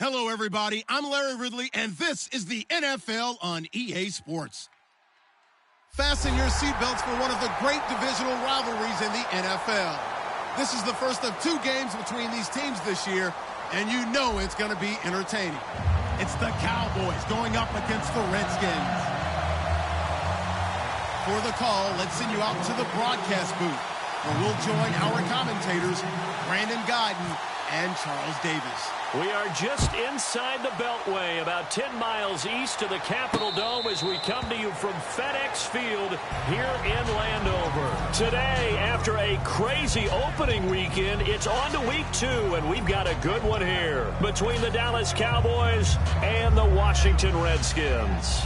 Hello, everybody. I'm Larry Ridley, and this is the NFL on EA Sports. Fasten your seatbelts for one of the great divisional rivalries in the NFL. This is the first of 2 games between these teams this year, and you know it's going to be entertaining. It's the Cowboys going up against the Redskins. For the call, let's send you out to the broadcast booth, where we'll join our commentators, Brandon Guyton and Charles Davis. We are just inside the Beltway, about 10 miles east of the Capitol Dome as we come to you from FedEx Field here in Landover. Today, after a crazy opening weekend, it's on to week 2, and we've got a good one here between the Dallas Cowboys and the Washington Redskins.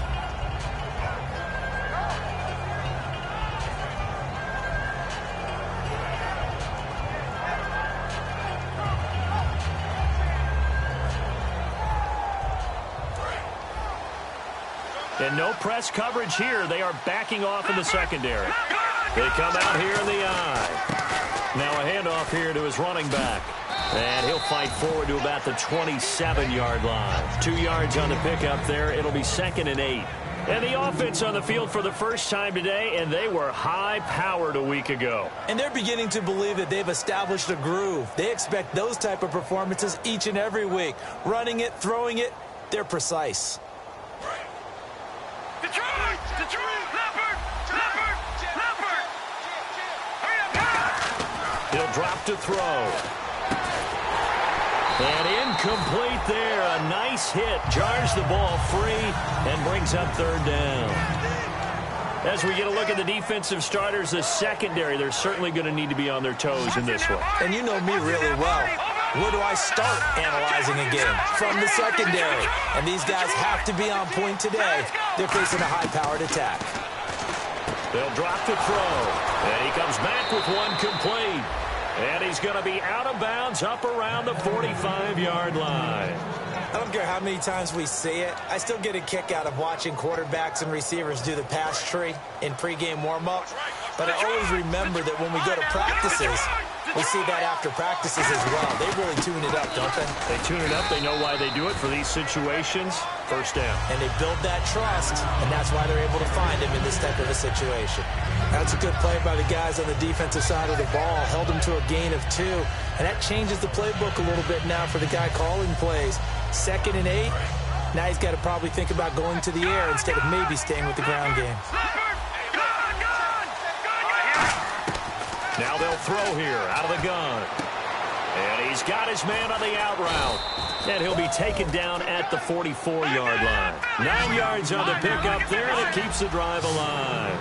And no press coverage here. They are backing off in the secondary. They come out here in the eye. Now a handoff here to his running back. And he'll fight forward to about the 27-yard line. 2 yards on the pickup there. It'll be 2nd and 8. And the offense on the field for the first time today, and they were high-powered a week ago. And they're beginning to believe that they've established a groove. They expect those type of performances each and every week. Running it, throwing it, they're precise. He'll drop to throw. And incomplete there. A nice hit. Jars the ball free and brings up 3rd down. As we get a look at the defensive starters, the secondary, they're certainly going to need to be on their toes in this one. And you know me really well. Where do I start analyzing a game? From the secondary. And these guys have to be on point today. They're facing a high-powered attack. They'll drop to throw. And he comes back with one complete. And he's going to be out of bounds up around the 45-yard line. I don't care how many times we see it. I still get a kick out of watching quarterbacks and receivers do the pass tree in pregame warm-up. But I always remember that when we go to practices, we see that after practices as well. They really tune it up, don't they? They tune it up. They know why they do it for these situations. 1st down. And they build that trust, and that's why they're able to find him in this type of a situation. That's a good play by the guys on the defensive side of the ball. Held him to a gain of 2. And that changes the playbook a little bit now for the guy calling plays. 2nd and 8. Now he's got to probably think about going to the air instead of maybe staying with the ground game. Now they'll throw here out of the gun. And he's got his man on the out route. And he'll be taken down at the 44-yard line. 9 yards on the pickup there, and it keeps the drive alive.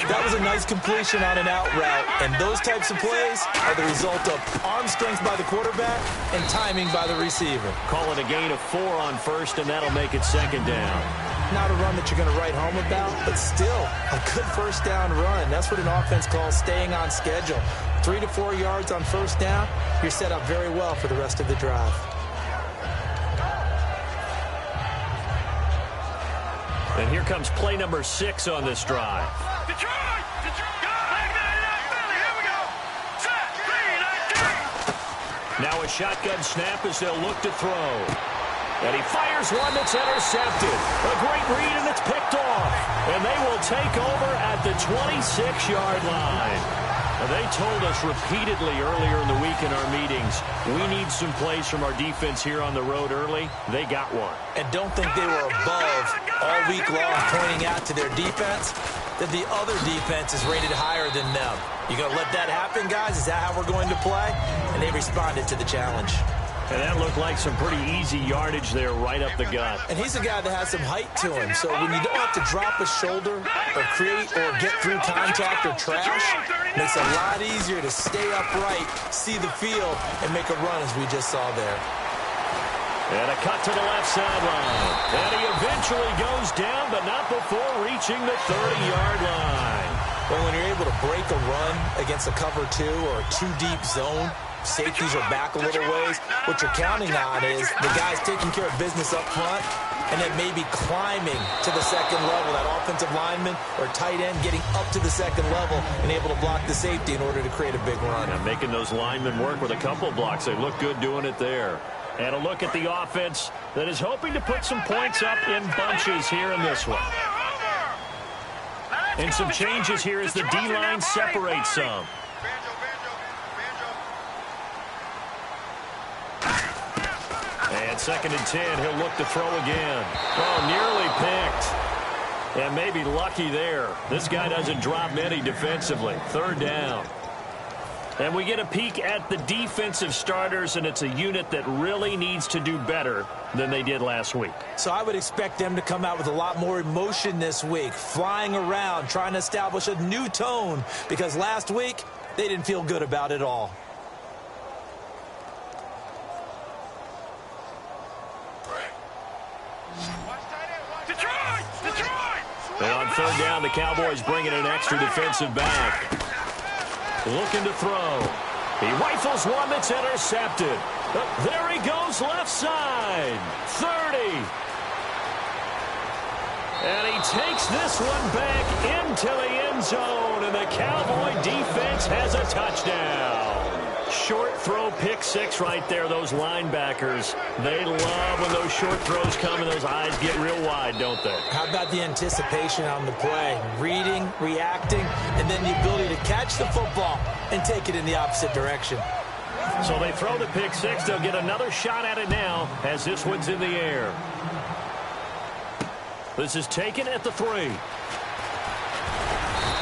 That was a nice completion on an out route, and those types of plays are the result of arm strength by the quarterback and timing by the receiver. Call it a gain of 4 on 1st, and that'll make it 2nd down. Not a run that you're going to write home about, but still a good 1st down run. That's what an offense calls staying on schedule. 3 to 4 yards on 1st down, you're set up very well for the rest of the drive. And here comes play number 6 on this drive. Now a shotgun snap as they'll look to throw. And he fires one that's intercepted. A great read, and it's picked off. And they will take over at the 26-yard line. Now, they told us repeatedly earlier in the week in our meetings, we need some plays from our defense here on the road early. They got one. And don't think they were above all week long pointing out to their defense that the other defense is rated higher than them. You going to let that happen, guys? Is that how we're going to play? And they responded to the challenge. And that looked like some pretty easy yardage there right up the gut. And he's a guy that has some height to him. So when you don't have to drop a shoulder or create or get through contact or trash, it makes it a lot easier to stay upright, see the field, and make a run as we just saw there. And a cut to the left sideline. And he eventually goes down, but not before reaching the 30-yard line. Well, when you're able to break a run against a cover 2 or a 2-deep zone, safeties are back a little ways. What you're counting on is the guys taking care of business up front and then maybe climbing to the 2nd level. That offensive lineman or tight end getting up to the 2nd level and able to block the safety in order to create a big run. And making those linemen work with a couple blocks. They look good doing it there. And a look at the offense that is hoping to put some points up in bunches here in this one. And some changes here as the D-line separates some. And 2nd and 10, he'll look to throw again. Oh, nearly picked. And maybe lucky there. This guy doesn't drop many defensively. 3rd down. And we get a peek at the defensive starters, and it's a unit that really needs to do better than they did last week. So I would expect them to come out with a lot more emotion this week, flying around, trying to establish a new tone, because last week they didn't feel good about it all. And on 3rd down, the Cowboys bring in an extra defensive back. Looking to throw. He rifles one that's intercepted. There he goes, left side. 30. And he takes this one back into the end zone, and the Cowboy defense has a touchdown. Short throw, pick 6 right there. Those linebackers, they love when those short throws come and those eyes get real wide, don't they? How about the anticipation on the play? Reading, reacting, and then the ability to catch the football and take it in the opposite direction. So they throw the pick 6. They'll get another shot at it now as this one's in the air. This is taken at the 3.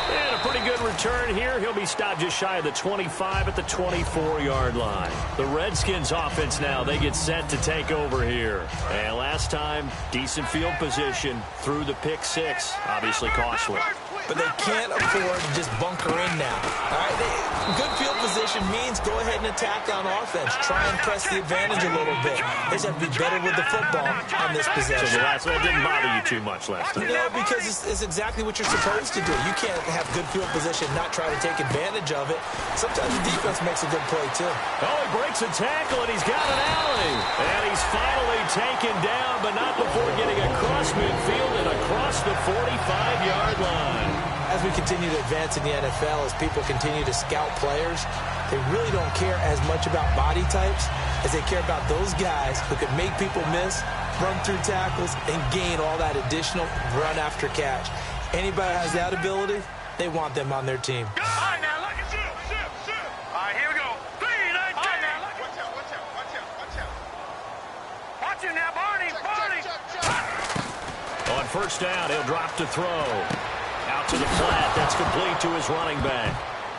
And a pretty good return here. He'll be stopped just shy of the 25 at the 24-yard line. The Redskins offense now, they get set to take over here. And last time, decent field position through the pick 6. Obviously costly. But they can't afford to just bunker in now. All right, good field position means go ahead and attack on offense. Try and press the advantage a little bit. They just have to be better with the football on this possession. So the last one didn't bother you too much last time. No, because it's exactly what you're supposed to do. You can't have good field position, not try to take advantage of it. Sometimes the defense makes a good play, too. Oh, he breaks a tackle, and he's got an alley. And he's finally taken down, but not before getting across midfield and across the 45-yard line. As we continue to advance in the NFL, as people continue to scout players, they really don't care as much about body types as they care about those guys who can make people miss, run through tackles, and gain all that additional run after catch. Anybody that has that ability, they want them on their team. All right, now, look at you. All right, here we go. 3, 9, 10. All right, now, watch out. Watch it now, Barney. On 1st down, he'll drop to throw. Out to the flat. That's complete to his running back.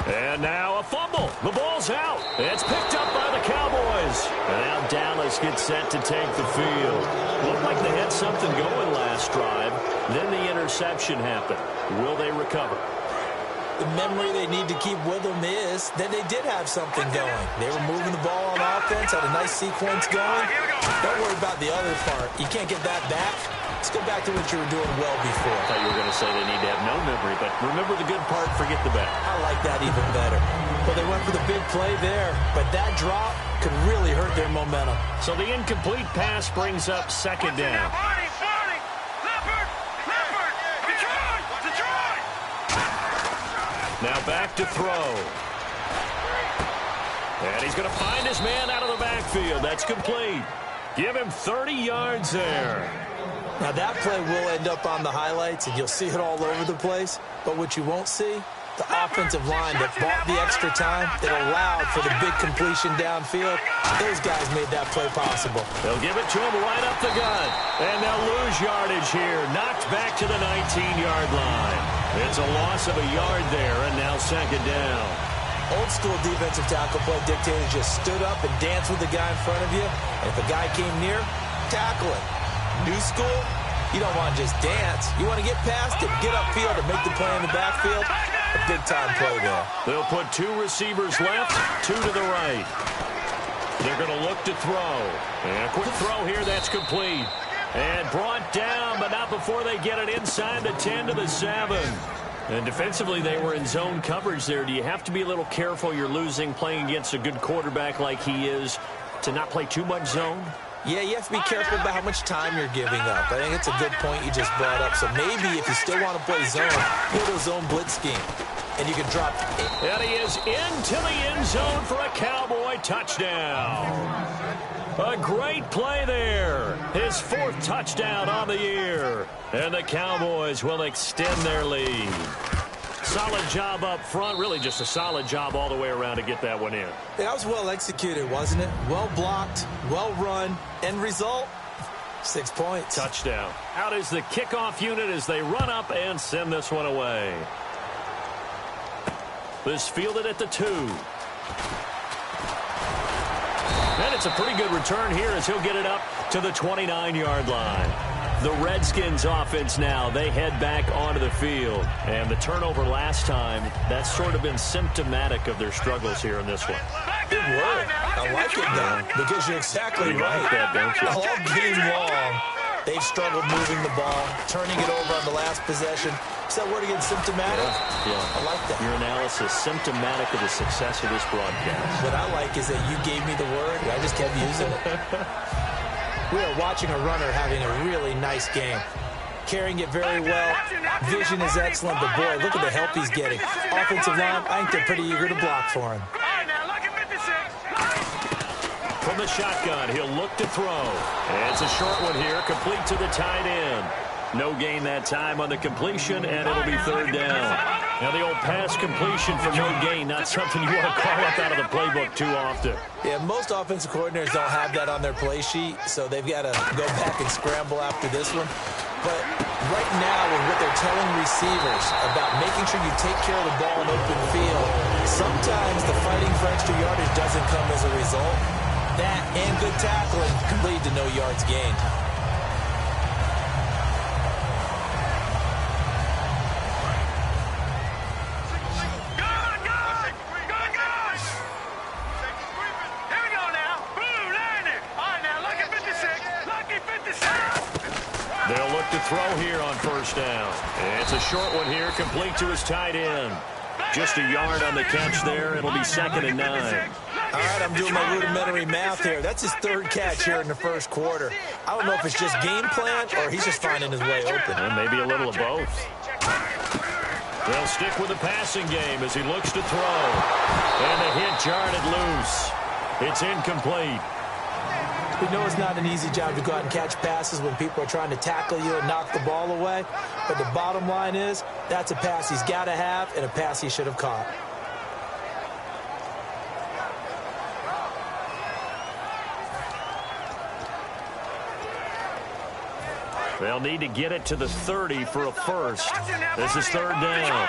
And now a fumble. The ball's out. It's picked up by the Cowboys. And now Dallas gets set to take the field. Looked like they had something going last drive. Then the interception happened. Will they recover? The memory they need to keep with them is that they did have something going. They were moving the ball on offense, had a nice sequence going. Don't worry about the other part. You can't get that back. Let's go back to what you were doing well before. I thought you were going to say they need to have no memory, but remember the good part, forget the bad. I like that even better. Well, they went for the big play there, but that drop could really hurt their momentum. So the incomplete pass brings up 2nd down. Now back to throw. And he's going to find his man out of the backfield. That's complete. Give him 30 yards there. Now that play will end up on the highlights, and you'll see it all over the place. But what you won't see, the offensive line that bought the extra time, that allowed for the big completion downfield, those guys made that play possible. They'll give it to him right up the gut. And they'll lose yardage here. Knocked back to the 19-yard line. It's a loss of a yard there, and now 2nd down. Old school defensive tackle play dictated just stood up and danced with the guy in front of you. And if a guy came near, tackle it. New school, you don't want to just dance. You want to get past it, get upfield, and make the play in the backfield. A big-time play there. They'll put 2 receivers left, 2 to the right. They're going to look to throw. And a quick throw here, that's complete. And brought down, but not before they get it inside the 10 to the 7. And defensively, they were in zone coverage there. Do you have to be a little careful? You're losing, playing against a good quarterback like he is, to not play too much zone? Yeah, you have to be careful about how much time you're giving up. I think it's a good point you just brought up. So maybe if you still want to play zone, go to a zone blitz scheme. and you can drop it. And he is into the end zone for a Cowboy touchdown. A great play there. His 4th touchdown on the year. And the Cowboys will extend their lead. Solid job up front. Really just a solid job all the way around to get that one in. That was well executed, wasn't it? Well blocked, well run. End result, 6 points. Touchdown. Out is the kickoff unit as they run up and send this one away. This fielded at the 2. And it's a pretty good return here as he'll get it up to the 29-yard line. The Redskins offense now, they head back onto the field. And the turnover last time, that's sort of been symptomatic of their struggles here in this one. Good work. I like it, though, because you're exactly right. Like that, don't you? All game long, they've struggled moving the ball, turning it over on the last possession. Is that word again, symptomatic? Yeah. I like that. Your analysis, symptomatic of the success of this broadcast. What I like is that you gave me the word, and I just kept using it. We are watching a runner having a really nice game. Carrying it very well. Vision is excellent, but boy, look at the help he's getting. Offensive line, I think they're pretty eager to block for him. From the shotgun, he'll look to throw. And it's a short one here, complete to the tight end. No gain that time on the completion, and it'll be 3rd down. Now the old pass completion for no gain, not something you want to call up out of the playbook too often. Yeah, most offensive coordinators don't have that on their play sheet, so they've got to go back and scramble after this one. But right now, with what they're telling receivers about making sure you take care of the ball in open field, sometimes the fighting for extra yardage doesn't come as a result. That and good tackling can lead to no yards gained. They'll look to throw here on 1st down. And it's a short one here, complete to his tight end. Just a yard on the catch there. It'll be 2nd and 9. All right, I'm doing my rudimentary math here. That's his 3rd catch here in the 1st quarter. I don't know if it's just game plan or he's just finding his way open. And maybe a little of both. They'll stick with the passing game as he looks to throw. And the hit jarred it loose. It's incomplete. We know it's not an easy job to go out and catch passes when people are trying to tackle you and knock the ball away. But the bottom line is, that's a pass he's got to have and a pass he should have caught. They'll need to get it to the 30 for a first. This is 3rd down.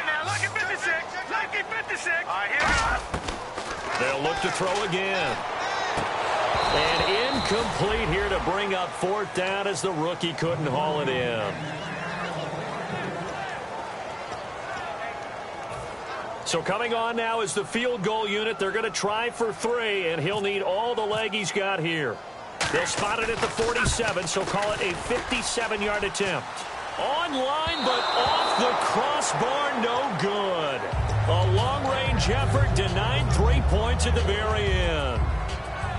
They'll look to throw again. And incomplete here to bring up 4th down as the rookie couldn't haul it in. So coming on now is the field goal unit. They're going to try for 3, and he'll need all the leg he's got here. They'll spot it at the 47, so call it a 57-yard attempt. On line, but off the crossbar, no good. A long-range effort denied 3 points at the very end.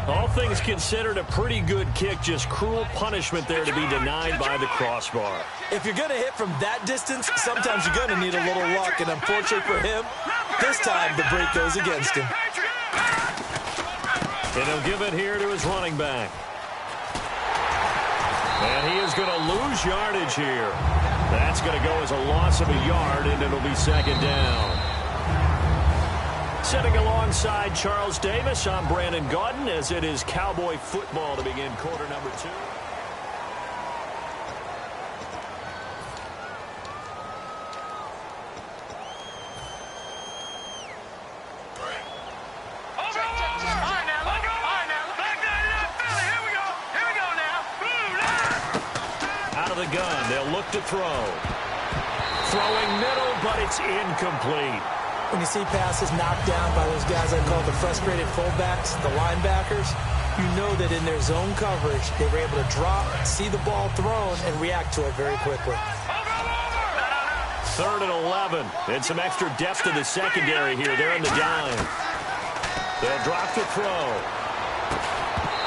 All things considered, a pretty good kick, just cruel punishment there to be denied by the crossbar. If you're going to hit from that distance, sometimes you're going to need a little luck, and unfortunately for him, this time the break goes against him. And he'll give it here to his running back. And he is going to lose yardage here. That's going to go as a loss of a yard, and it'll be 2nd down. Sitting alongside Charles Davis, I'm Brandon Gaudin, as it is Cowboy football to begin quarter number 2. Out of the gun, they'll look to throw. Throwing middle, but it's incomplete. When you see passes knocked down by those guys I call the frustrated fullbacks, the linebackers, you know that in their zone coverage, they were able to drop, see the ball thrown, and react to it very quickly. 3rd and 11. And some extra depth to the secondary here. They're in the dime. They'll drop to throw.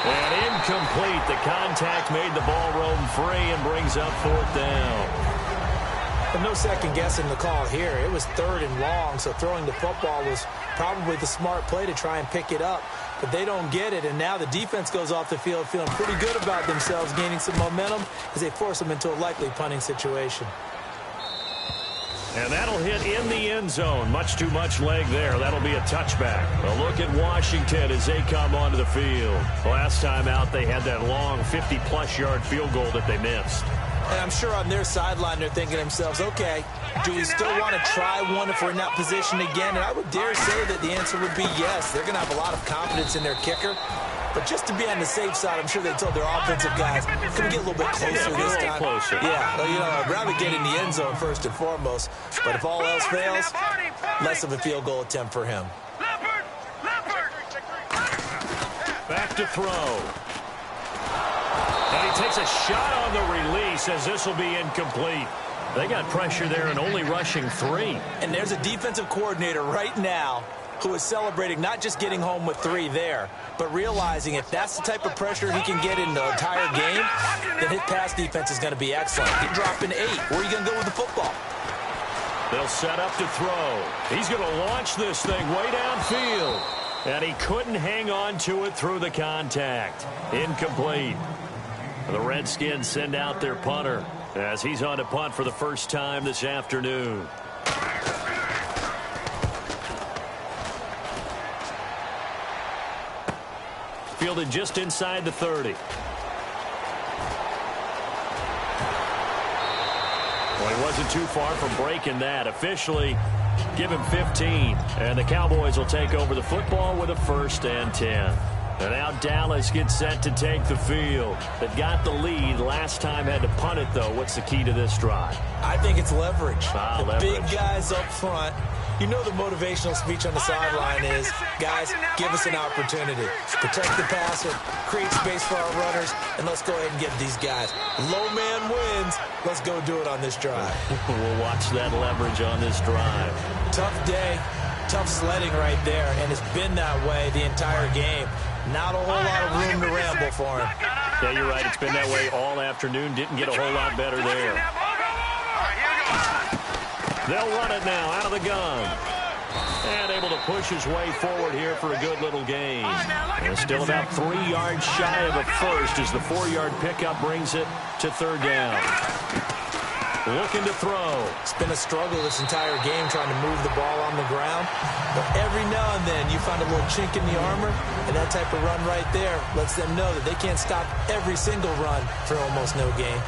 And incomplete. The contact made the ball roam free and brings up 4th down. And no second guessing the call here. It was 3rd and long, so throwing the football was probably the smart play to try and pick it up. But they don't get it, and now the defense goes off the field feeling pretty good about themselves, gaining some momentum as they force them into a likely punting situation. And that'll hit in the end zone. Much too much leg there. That'll be a touchback. A look at Washington as they come onto the field. Last time out, they had that long 50-plus yard field goal that they missed. And I'm sure on their sideline they're thinking to themselves, okay, do we still want to try one if we're in that position again? And I would dare say that the answer would be yes. They're going to have a lot of confidence in their kicker. But just to be on the safe side, I'm sure they told their offensive guys, can we get a little bit closer this time? Closer. Yeah, well, I'd rather get in the end zone first and foremost. But if all else fails, less of a field goal attempt for him. Back to throw. And he takes a shot on the release as this will be incomplete. They got pressure there and only rushing 3. And there's a defensive coordinator right now who is celebrating not just getting home with 3 there, but realizing if that's the type of pressure he can get in the entire game, then his pass defense is going to be excellent. He's dropping 8. Where are you going to go with the football? They'll set up to throw. He's going to launch this thing way downfield. And he couldn't hang on to it through the contact. Incomplete. The Redskins send out their punter as he's on to punt for the first time this afternoon. Fielded just inside the 30. Well, he wasn't too far from breaking that. Officially, give him 15. And the Cowboys will take over the football with a 1st and 10. And now Dallas gets set to take the field. They've got the lead. Last time had to punt it, though. What's the key to this drive? I think it's leverage. Leverage. Big guys up front. You know the motivational speech on the sideline is, guys, give us an opportunity. Protect the passer, create space for our runners, and let's go ahead and get these guys. Low man wins. Let's go do it on this drive. We'll watch that leverage on this drive. Tough day, tough sledding right there, and it's been that way the entire game. Not a whole lot of room to ramble for him. Yeah, you're right. It's been that way all afternoon. Didn't get a whole lot better there. They'll run it now out of the gun. And able to push his way forward here for a good little gain. And still about 3 yards shy of a first as the 4-yard pickup brings it to 3rd down. Looking to throw. It's been a struggle this entire game trying to move the ball on the ground. But every now and then you find a little chink in the armor, and that type of run right there lets them know that they can't stop every single run for almost no gain.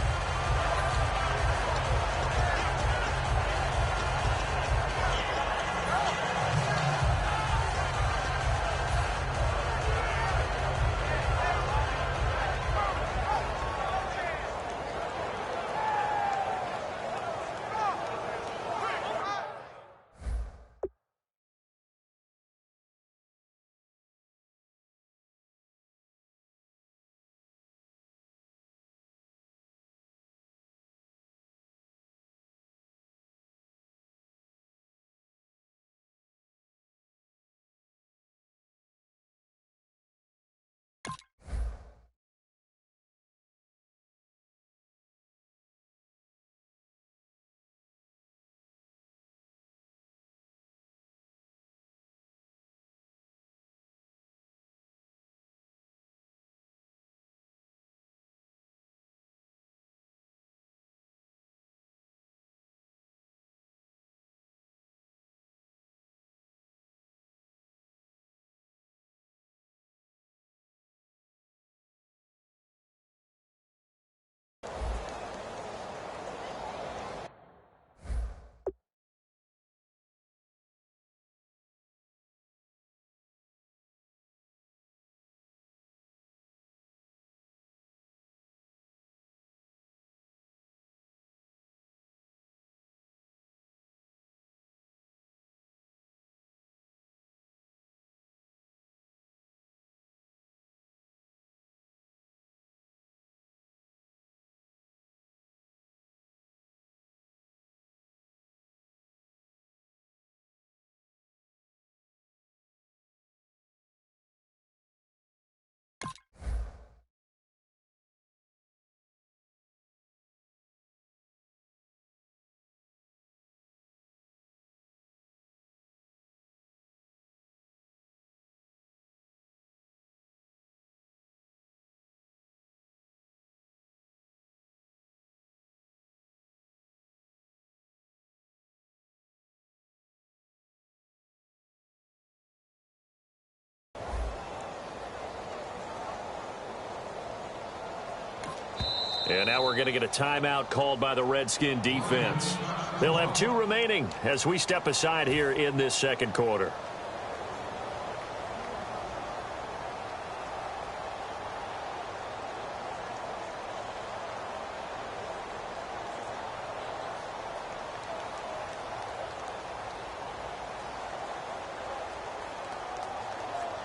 And now we're going to get a timeout called by the Redskin defense. They'll have 2 remaining as we step aside here in this second quarter.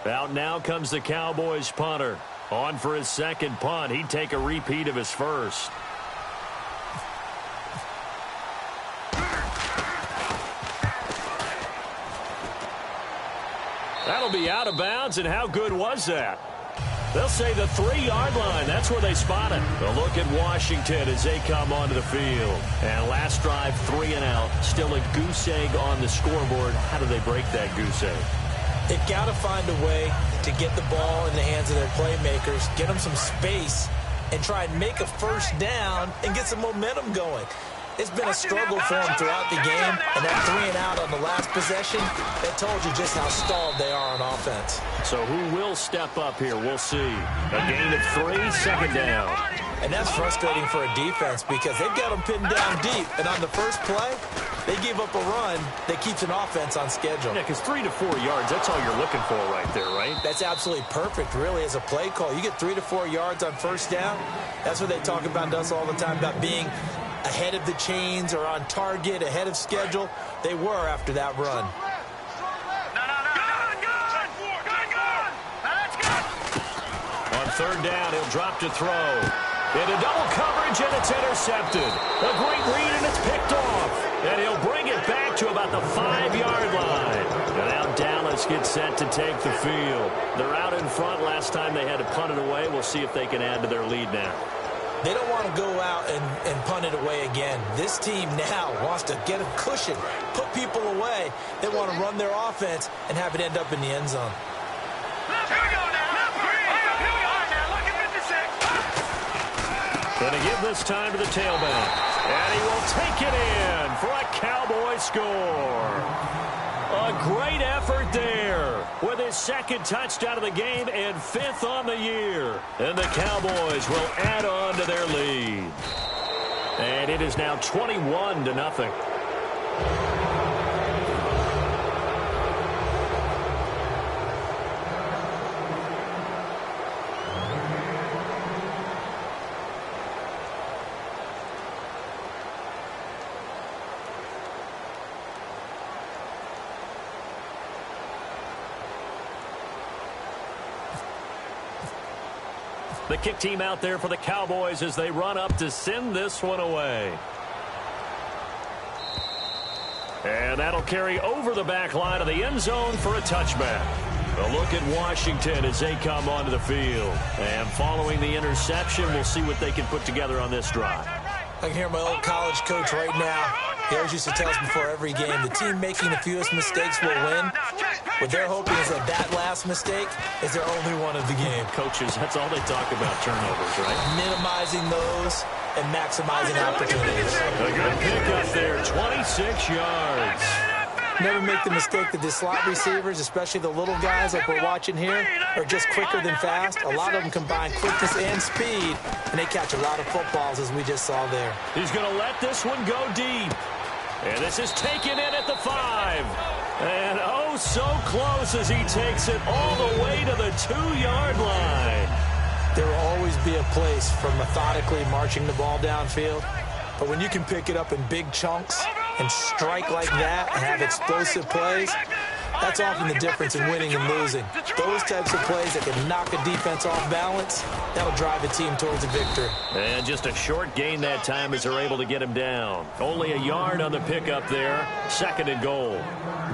Out now comes the Cowboys punter. On for his second punt. He'd take a repeat of his first. That'll be out of bounds, and how good was that? They'll say the 3-yard line. That's where they spot it. A look at Washington as they come onto the field. And last drive, 3 and out. Still a goose egg on the scoreboard. How do they break that goose egg? They've got to find a way to get the ball in the hands of their playmakers, get them some space, and try and make a first down and get some momentum going. It's been a struggle for them throughout the game, and that 3 and out on the last possession, that told you just how stalled they are on offense. So who will step up here? We'll see. A gain of 3, second down. And that's frustrating for a defense because they've got them pinned down deep, and on the first play, they give up a run that keeps an offense on schedule. Yeah, because 3 to 4 yards, that's all you're looking for right there, right? That's absolutely perfect, really, as a play call. You get 3 to 4 yards on first down. That's what they talk about us all the time, about being ahead of the chains or on target, ahead of schedule. They were after that run. On third down, he'll drop to throw. Into double coverage, and it's intercepted. A great read, and it's picked off. And he'll bring it back to about the 5-yard line. And now Dallas gets set to take the field. They're out in front. Last time they had to punt it away. We'll see if they can add to their lead now. They don't want to go out and punt it away again. This team now wants to get a cushion, put people away. They want to run their offense and have it end up in the end zone. Here we go now. Going to give this time to the tailback. And he will take it in for a Cowboy score. A great effort there with his second touchdown of the game and 5th on the year. And the Cowboys will add on to their lead. And it is now 21-0. The kick team out there for the Cowboys as they run up to send this one away. And that'll carry over the back line of the end zone for a touchback. A look at Washington as they come onto the field. And following the interception, we'll see what they can put together on this drive. I can hear my old college coach right now. He always used to tell us before every game, the team making the fewest mistakes will win. What they're hoping is that last mistake is their only one of the game. Coaches, that's all they talk about, turnovers, right? Minimizing those and maximizing opportunities. A good pickup there, 26 yards. Never make the mistake that the slot receivers, especially the little guys like we're watching here, are just quicker than fast. A lot of them combine quickness and speed, and they catch a lot of footballs, as we just saw there. He's going to let this one go deep. And this is taken in at the 5. And oh, so close as he takes it all the way to the 2-yard line. There will always be a place for methodically marching the ball downfield. But when you can pick it up in big chunks and strike like that and have explosive plays, that's often the difference in winning and losing. Those types of plays that can knock a defense off balance, that'll drive a team towards a victory. And just a short gain that time as they're able to get him down. Only a yard on the pickup there. 2nd and goal.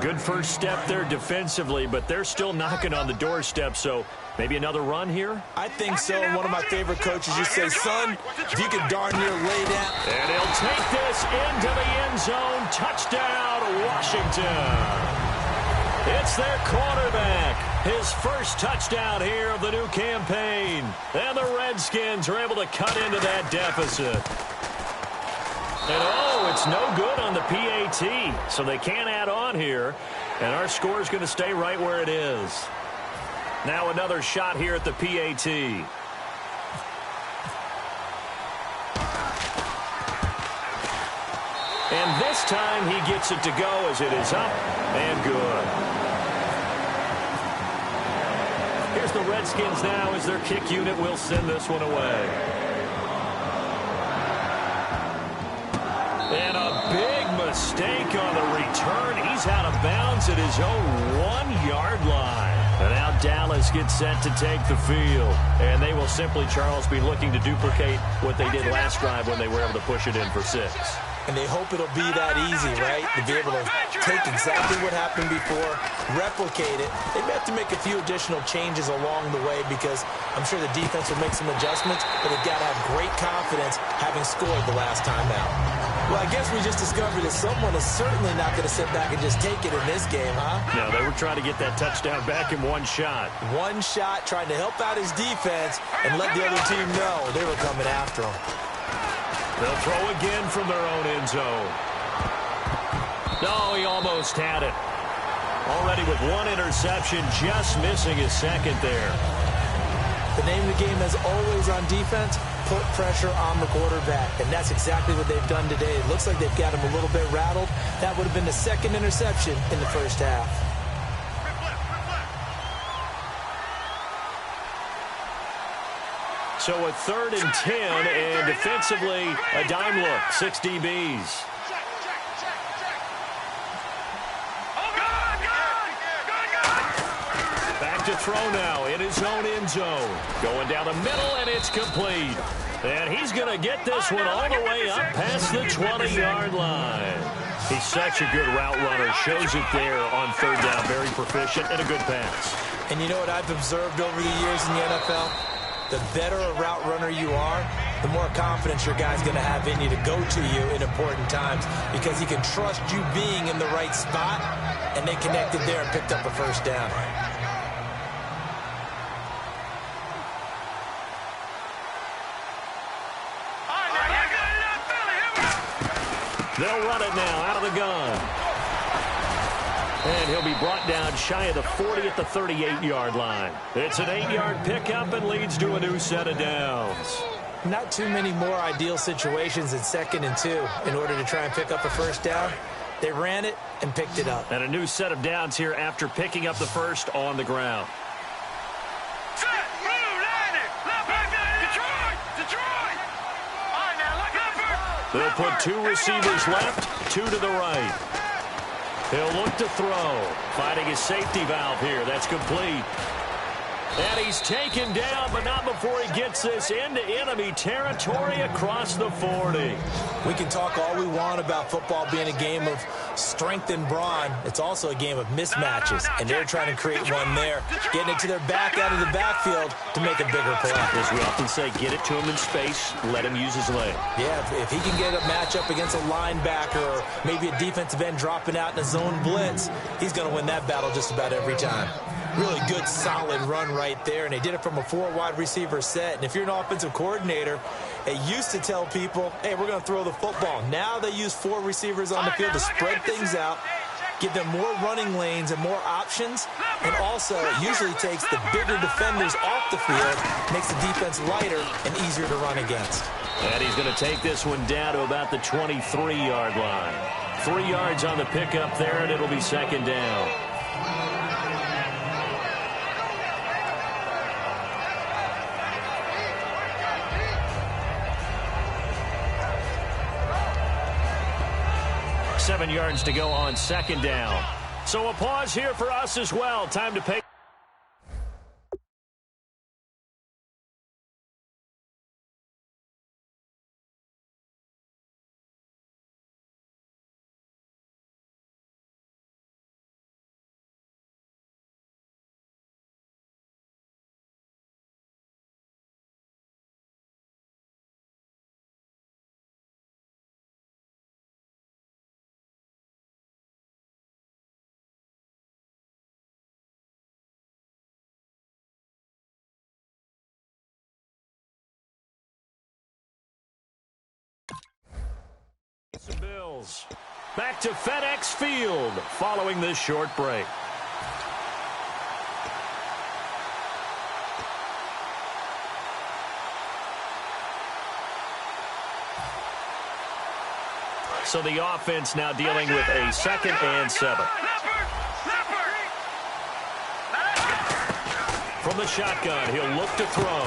Good first step there defensively, but they're still knocking on the doorstep, so maybe another run here? I think so. One of my favorite coaches used to say, son, if you can darn near lay down. And he'll take this into the end zone. Touchdown, Washington. It's their quarterback. His first touchdown here of the new campaign. And the Redskins are able to cut into that deficit. And oh, it's no good on the PAT. So they can't add on here. And our score is going to stay right where it is. Now another shot here at the PAT. And this time he gets it to go as it is up and good. Here's the Redskins now as their kick unit will send this one away. And a big mistake on the return. He's out of bounds at his own 1-yard line. And now Dallas gets set to take the field. And they will simply, Charles, be looking to duplicate what they did last drive when they were able to push it in for 6. And they hope it'll be that easy, right? To be able to take exactly what happened before, replicate it. They may have to make a few additional changes along the way because I'm sure the defense will make some adjustments, but they've got to have great confidence having scored the last time out. Well, I guess we just discovered that someone is certainly not going to sit back and just take it in this game, huh? No, they were trying to get that touchdown back in one shot. One shot, trying to help out his defense and let the other team know they were coming after him. They'll throw again from their own end zone. No, he almost had it. Already with 1 interception, just missing his second there. The name of the game, as always on defense, put pressure on the quarterback. And that's exactly what they've done today. It looks like they've got him a little bit rattled. That would have been the second interception in the first half. So a 3rd and 10, and defensively, a dime look, 6 DBs. Back to throw now in his own end zone. Going down the middle, and it's complete. And he's going to get this one all the way up past the 20-yard line. He's such a good route runner. Shows it there on 3rd down. Very proficient and a good pass. And you know what I've observed over the years in the NFL? The better a route runner you are, the more confidence your guy's going to have in you to go to you in important times because he can trust you being in the right spot, and they connected there and picked up a first down. They'll run it now out of the gun. And he'll be brought down shy of the 40 at the 38-yard line. It's an 8-yard pickup and leads to a new set of downs. Not too many more ideal situations in 2nd and 2 in order to try and pick up a first down. They ran it and picked it up. And a new set of downs here after picking up the first on the ground. They'll put 2 receivers left, 2 to the right. He'll look to throw. Finding his safety valve here. That's complete. And he's taken down, but not before he gets this into enemy territory across the 40. We can talk all we want about football being a game of strength and brawn. It's also a game of mismatches, and they're trying to create one there, getting it to their back out of the backfield to make a bigger play. As we often say, get it to him in space, let him use his leg. Yeah, if he can get a matchup against a linebacker or maybe a defensive end dropping out in a zone blitz, he's going to win that battle just about every time. Really good, solid run right there, and they did it from a 4-wide receiver set. And if you're an offensive coordinator, they used to tell people, hey, we're going to throw the football. Now they use 4 receivers on the field to spread things out, give them more running lanes and more options, and also it usually takes the bigger defenders off the field, makes the defense lighter and easier to run against. And he's going to take this one down to about the 23-yard line. 3 yards on the pickup there, and it'll be 2nd down. Seven yards to go on 2nd down. So a pause here for us as well. Time to pay. Bills back to FedEx Field following this short break. So the offense now dealing with a 2nd and 7. From the shotgun, he'll look to throw.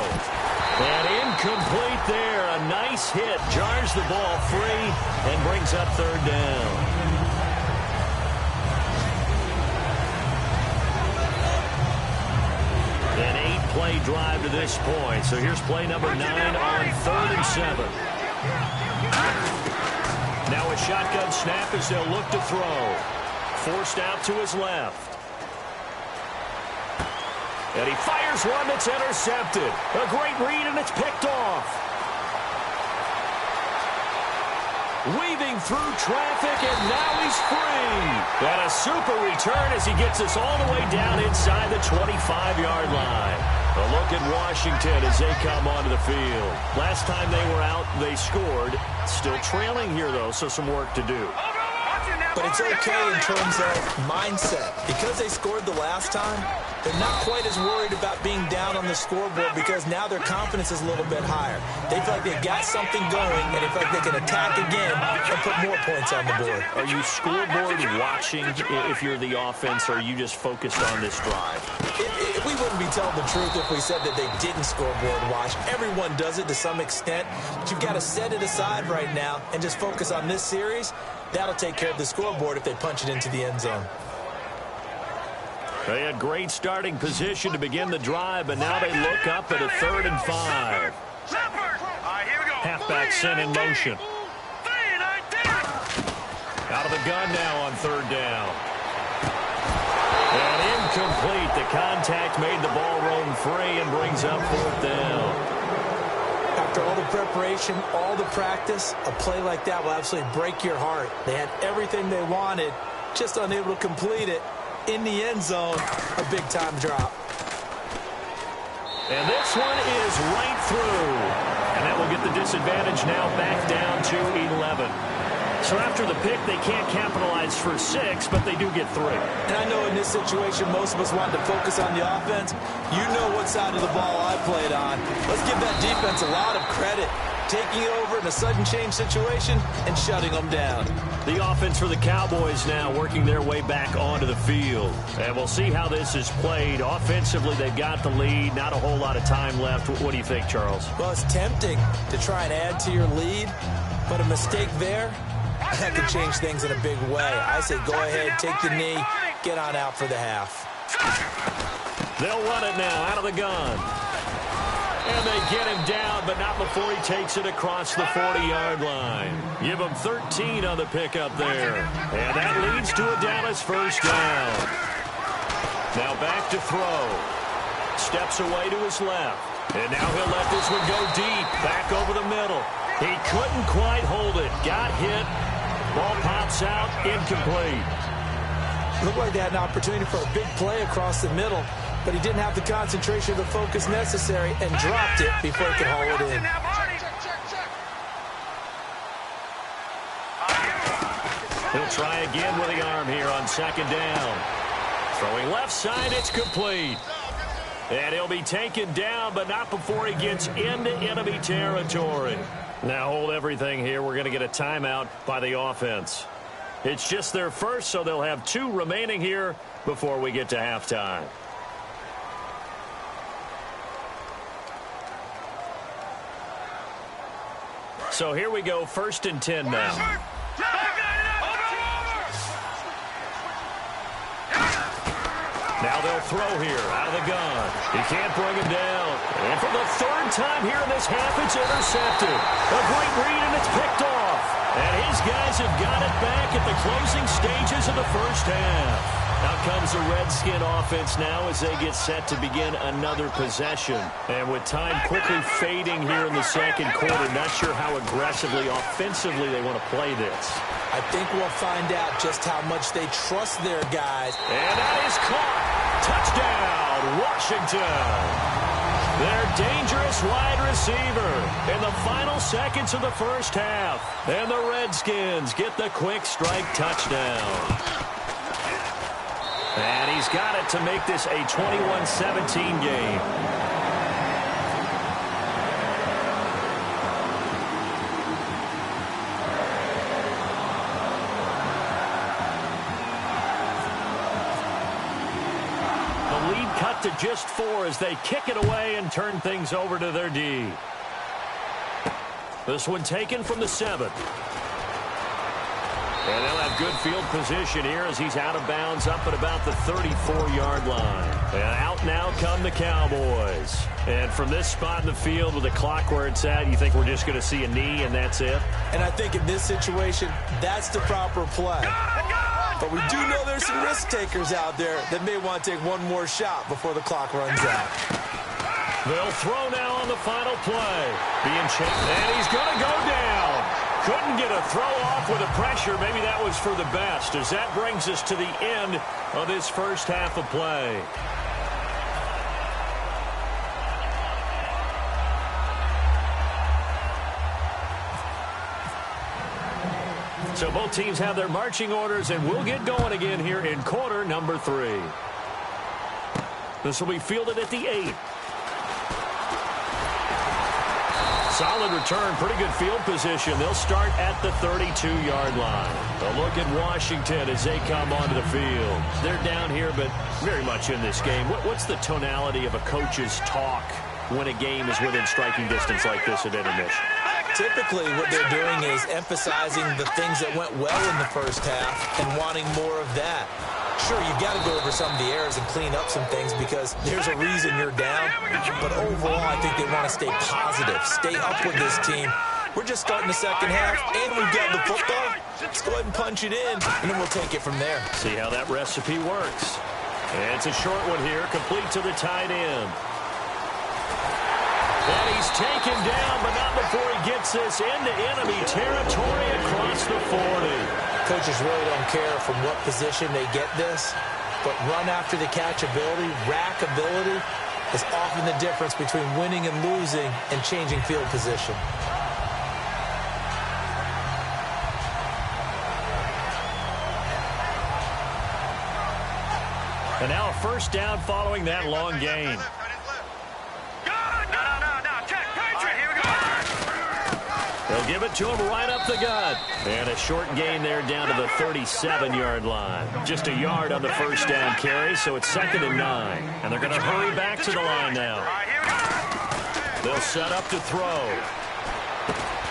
And incomplete there. A nice hit. Jars the ball free and brings up 3rd down. An 8-play drive to this point. So here's play number 9 on 3rd and 7. Now a shotgun snap as they'll look to throw. Forced out to his left. And he fires one that's intercepted. A great read, and it's picked off. Weaving through traffic, and now he's free. And a super return as he gets us all the way down inside the 25-yard line. A look at Washington as they come onto the field. Last time they were out, they scored. Still trailing here, though, so some work to do. But it's okay in terms of mindset. Because they scored the last time, they're not quite as worried about being down on the scoreboard because now their confidence is a little bit higher. They feel like they've got something going, and they feel like they can attack again and put more points on the board. Are you scoreboard watching if you're the offense, or are you just focused on this drive? We wouldn't be telling the truth if we said that they didn't scoreboard watch. Everyone does it to some extent, but you've got to set it aside right now and just focus on this series. That'll take care of the scoreboard if they punch it into the end zone. They had great starting position to begin the drive, but now they look up at a 3rd and 5. Halfback sent in motion. Out of the gun now on 3rd down. And incomplete. The contact made the ball roam free and brings up 4th down. After all the preparation, all the practice, a play like that will absolutely break your heart. They had everything they wanted, just unable to complete it. In the end zone, a big-time drop. And this one is right through. And that will get the disadvantage now back down to 11. So after the pick, they can't capitalize for 6, but they do get 3. And I know in this situation, most of us want to focus on the offense. You know what side of the ball I played on. Let's give that defense a lot of credit. Taking over in a sudden change situation and shutting them down. The offense for the Cowboys now working their way back onto the field. And we'll see how this is played. Offensively, they've got the lead. Not a whole lot of time left. What do you think, Charles? Well, it's tempting to try and add to your lead, but a mistake there, that could change things in a big way. I say go ahead, take the knee, get on out for the half. They'll run it now out of the gun. And they get him down, but not before he takes it across the 40-yard line. Give him 13 on the pickup there. And that leads to a Dallas 1st down. Now back to throw. Steps away to his left. And now he'll let this one go deep, back over the middle. He couldn't quite hold it. Got hit. Ball pops out, incomplete. Looked like they had an opportunity for a big play across the middle, but he didn't have the concentration or the focus necessary and dropped it before he could haul it in. He'll try again with the arm here on 2nd down. Throwing left side, it's complete. And he'll be taken down, but not before he gets into enemy territory. Now hold everything here. We're going to get a timeout by the offense. It's just their first, so they'll have 2 remaining here before we get to halftime. So here we go, 1st and 10 now. Now they'll throw here, out of the gun. He can't bring him down. And for the 3rd time here in this half, it's intercepted. A great read, and it's picked off. And his guys have got it back at the closing stages of the 1st half. Out comes the Redskin offense now as they get set to begin another possession. And with time quickly fading here in the 2nd quarter, not sure how aggressively, offensively they want to play this. I think we'll find out just how much they trust their guys. And that is caught. Touchdown, Washington. Their dangerous wide receiver in the final seconds of the 1st half. And the Redskins get the quick strike touchdown. And he's got it to make this a 21-17 game. cut to just 4 as they kick it away and turn things over to their D. This one taken from the 7. And they'll have good field position here as he's out of bounds up at about the 34-yard line. And out now come the Cowboys. And from this spot in the field with the clock where it's at, you think we're just going to see a knee and that's it? And I think in this situation, that's the proper play. But we do know there's some risk takers out there that may want to take one more shot before the clock runs out. They'll throw now on the final play. Being checked, and he's going to go down. Couldn't get a throw off with the pressure. Maybe that was for the best, as that brings us to the end of this first half of play. So both teams have their marching orders, and we'll get going again here in quarter number 3. This will be fielded at the 8. Solid return, pretty good field position. They'll start at the 32-yard line. A look at Washington as they come onto the field. They're down here, but very much in this game. What's the tonality of a coach's talk when a game is within striking distance like this at intermission? Typically, what they're doing is emphasizing the things that went well in the first half and wanting more of that. Sure, you've got to go over some of the errors and clean up some things because there's a reason you're down. But overall, I think they want to stay positive, stay up with this team. We're just starting the second half, and we've got the football. Let's go ahead and punch it in, and then we'll take it from there. See how that recipe works. And it's a short one here, complete to the tight end. And he's taken down, but not before he gets this into enemy territory across the 40. Coaches really don't care from what position they get this, but run after the catch ability, rack ability, is often the difference between winning and losing and changing field position. And now a first down following that long gain. They'll give it to him right up the gut. And a short gain there down to the 37-yard line. Just a yard on the first down carry, so it's 2nd and 9. And they're going to hurry back to the line now. They'll set up to throw.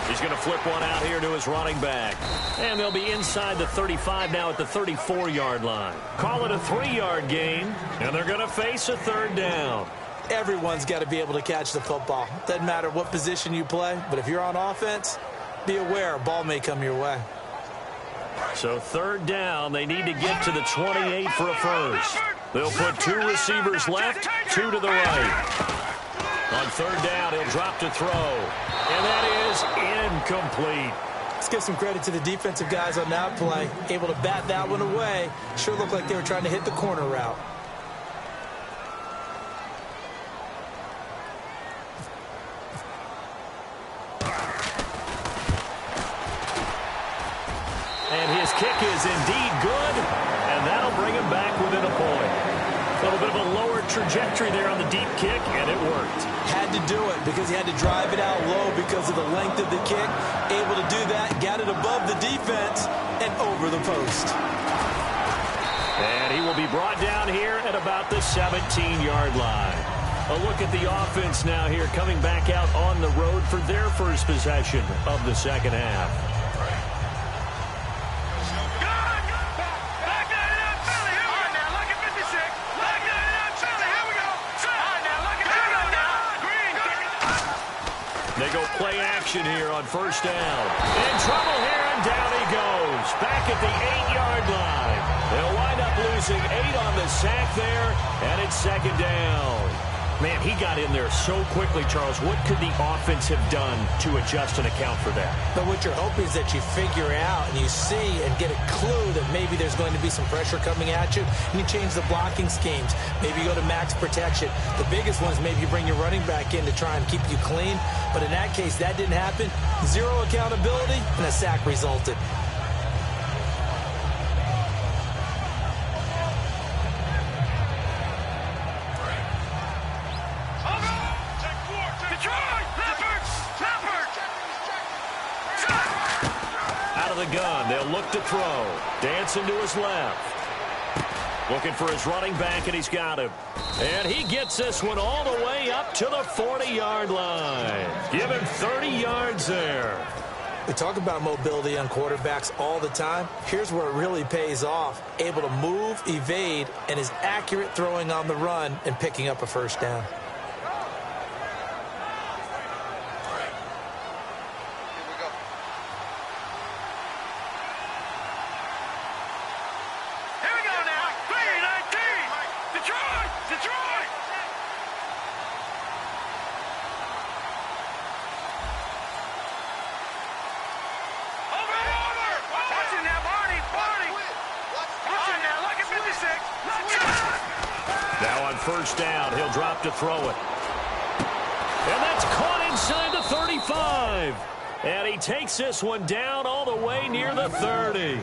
He's going to flip one out here to his running back. And they'll be inside the 35 now at the 34-yard line. Call it a 3-yard gain, and they're going to face a 3rd down. Everyone's got to be able to catch the football. Doesn't matter what position you play, but if you're on offense, be aware a ball may come your way. So 3rd down, they need to get to the 28 for a first. They'll put 2 receivers left, 2 to the right. On 3rd down, he'll drop to throw. And that is incomplete. Let's give some credit to the defensive guys on that play. Able to bat that one away. Sure looked like they were trying to hit the corner route. And his kick is indeed good, and that'll bring him back within a point. A little bit of a lower trajectory there on the deep kick, and it worked. Had to do it because he had to drive it out low because of the length of the kick. Able to do that, got it above the defense, and over the post. And he will be brought down here at about the 17-yard line. A look at the offense now here, coming back out on the road for their first possession of the second half. They go play action here on first down. In trouble here, and down he goes. Back at the 8-yard line. They'll wind up losing 8 on the sack there, and it's 2nd down. Man, he got in there so quickly, Charles. What could the offense have done to adjust and account for that? But what you're hoping is that you figure out and you see and get a clue that maybe there's going to be some pressure coming at you, and you change the blocking schemes. Maybe you go to max protection. The biggest one is maybe you bring your running back in to try and keep you clean. But in that case, that didn't happen. 0 accountability, and a sack resulted. Out of the gun, they'll look to throw. Dancing to his left. Looking for his running back, and he's got him. And he gets this one all the way up to the 40-yard line. Give him 30 yards there. We talk about mobility on quarterbacks all the time. Here's where it really pays off. Able to move, evade, and is accurate throwing on the run and picking up a first down. First down, he'll drop to throw it. And that's caught inside the 35. And he takes this one down all the way near the 30.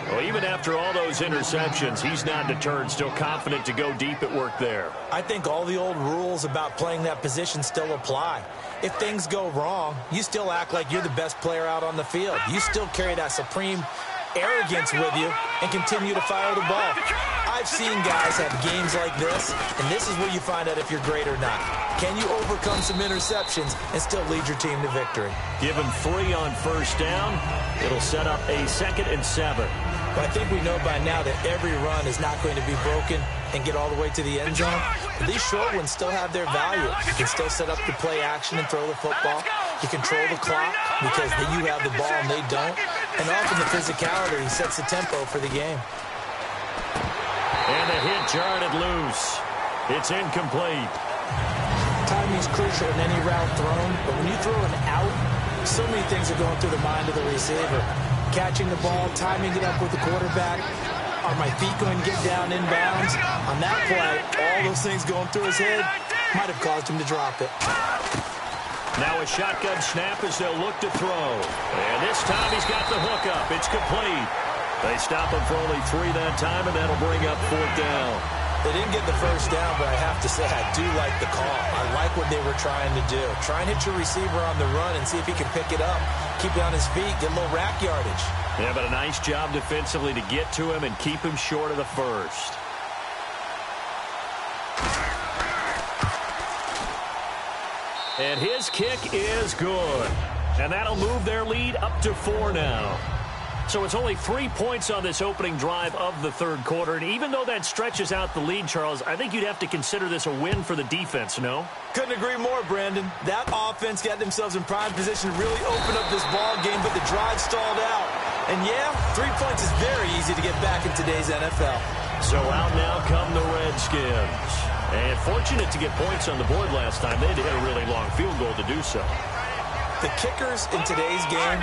Well, even after all those interceptions, he's not deterred, still confident to go deep at work there. I think all the old rules about playing that position still apply. If things go wrong, you still act like you're the best player out on the field. You still carry that supreme arrogance with you and continue to fire the ball. I've seen guys have games like this, and this is where you find out if you're great or not. Can you overcome some interceptions and still lead your team to victory? Give him 3 on first down. It'll set up a 2nd and 7. But I think we know by now that every run is not going to be broken and get all the way to the end zone. But these short ones still have their value. You can still set up the play action and throw the football. You control the clock because you have the ball and they don't. And often the physicality sets the tempo for the game. And the hit jarred loose. It's incomplete. Timing is crucial in any route thrown, but when you throw an out, so many things are going through the mind of the receiver. Catching the ball, timing it up with the quarterback. Are my feet going to get down inbounds? On that play, all those things going through his head might have caused him to drop it. Now a shotgun snap as they'll look to throw. And this time he's got the hook up. It's complete. They stop him for only 3 that time, and that'll bring up 4th down. They didn't get the first down, but I have to say I do like the call. I like what they were trying to do. Try and hit your receiver on the run and see if he can pick it up. Keep it on his feet, get a little rack yardage. Yeah, but a nice job defensively to get to him and keep him short of the first. And his kick is good. And that'll move their lead up to 4 now. So it's only 3 points on this opening drive of the third quarter. And even though that stretches out the lead, Charles, I think you'd have to consider this a win for the defense, no? Couldn't agree more, Brandon. That offense got themselves in prime position to really open up this ball game, but the drive stalled out. And yeah, 3 points is very easy to get back in today's NFL. So out now come the Redskins. And fortunate to get points on the board last time. They had to hit a really long field goal to do so. The kickers in today's game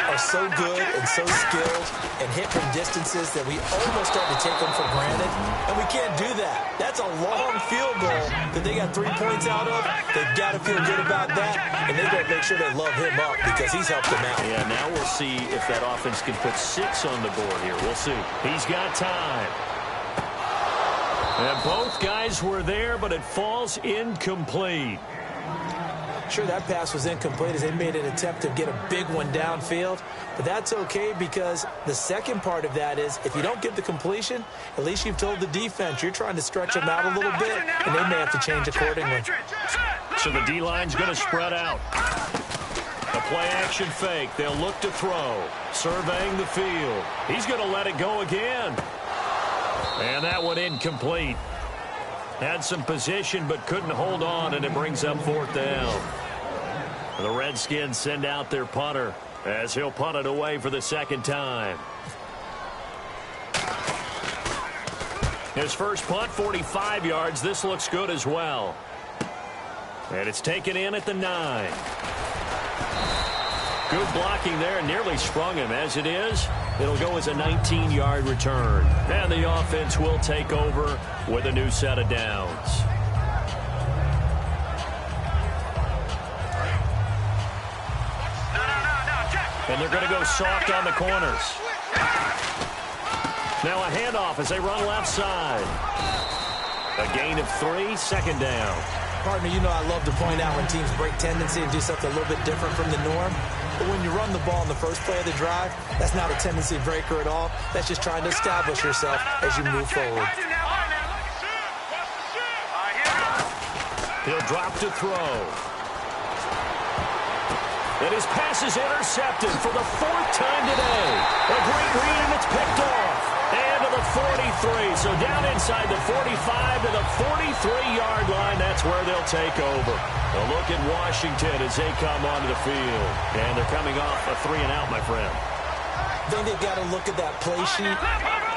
are so good and so skilled and hit from distances that we almost start to take them for granted. And we can't do that. That's a long field goal that they got 3 points out of. They've got to feel good about that. And they've got to make sure they love him up because he's helped them out. Yeah, now we'll see if that offense can put 6 on the board here. We'll see. He's got time. And both guys were there, but it falls incomplete. Sure, that pass was incomplete as they made an attempt to get a big one downfield. But that's okay because the second part of that is if you don't get the completion, at least you've told the defense you're trying to stretch them out a little bit, and they may have to change accordingly. So the D-line's going to spread out. A play-action fake. They'll look to throw. Surveying the field. He's going to let it go again. And that one incomplete. Had some position but couldn't hold on, and it brings up 4th down. The Redskins send out their punter as he'll punt it away for the 2nd time. His first punt, 45 yards. This looks good as well. And it's taken in at the 9. Good blocking there, and nearly sprung him. As it is, it'll go as a 19-yard return. And the offense will take over with a new set of downs. And they're going to go soft on the corners. Now a handoff as they run left side. A gain of 3, 2nd down. Partner, you know I love to point out when teams break tendency and do something a little bit different from the norm. But when you run the ball in the first play of the drive, that's not a tendency breaker at all. That's just trying to establish yourself as you move forward. He'll drop to throw. And his pass is intercepted for the 4th time today. A great read, and it's picked off. And to the 43. So down inside the 45 to the 43-yard line. That's where they'll take over. A look at Washington as they come onto the field. And they're coming off a 3-and-out, my friend. I think they've got to look at that play sheet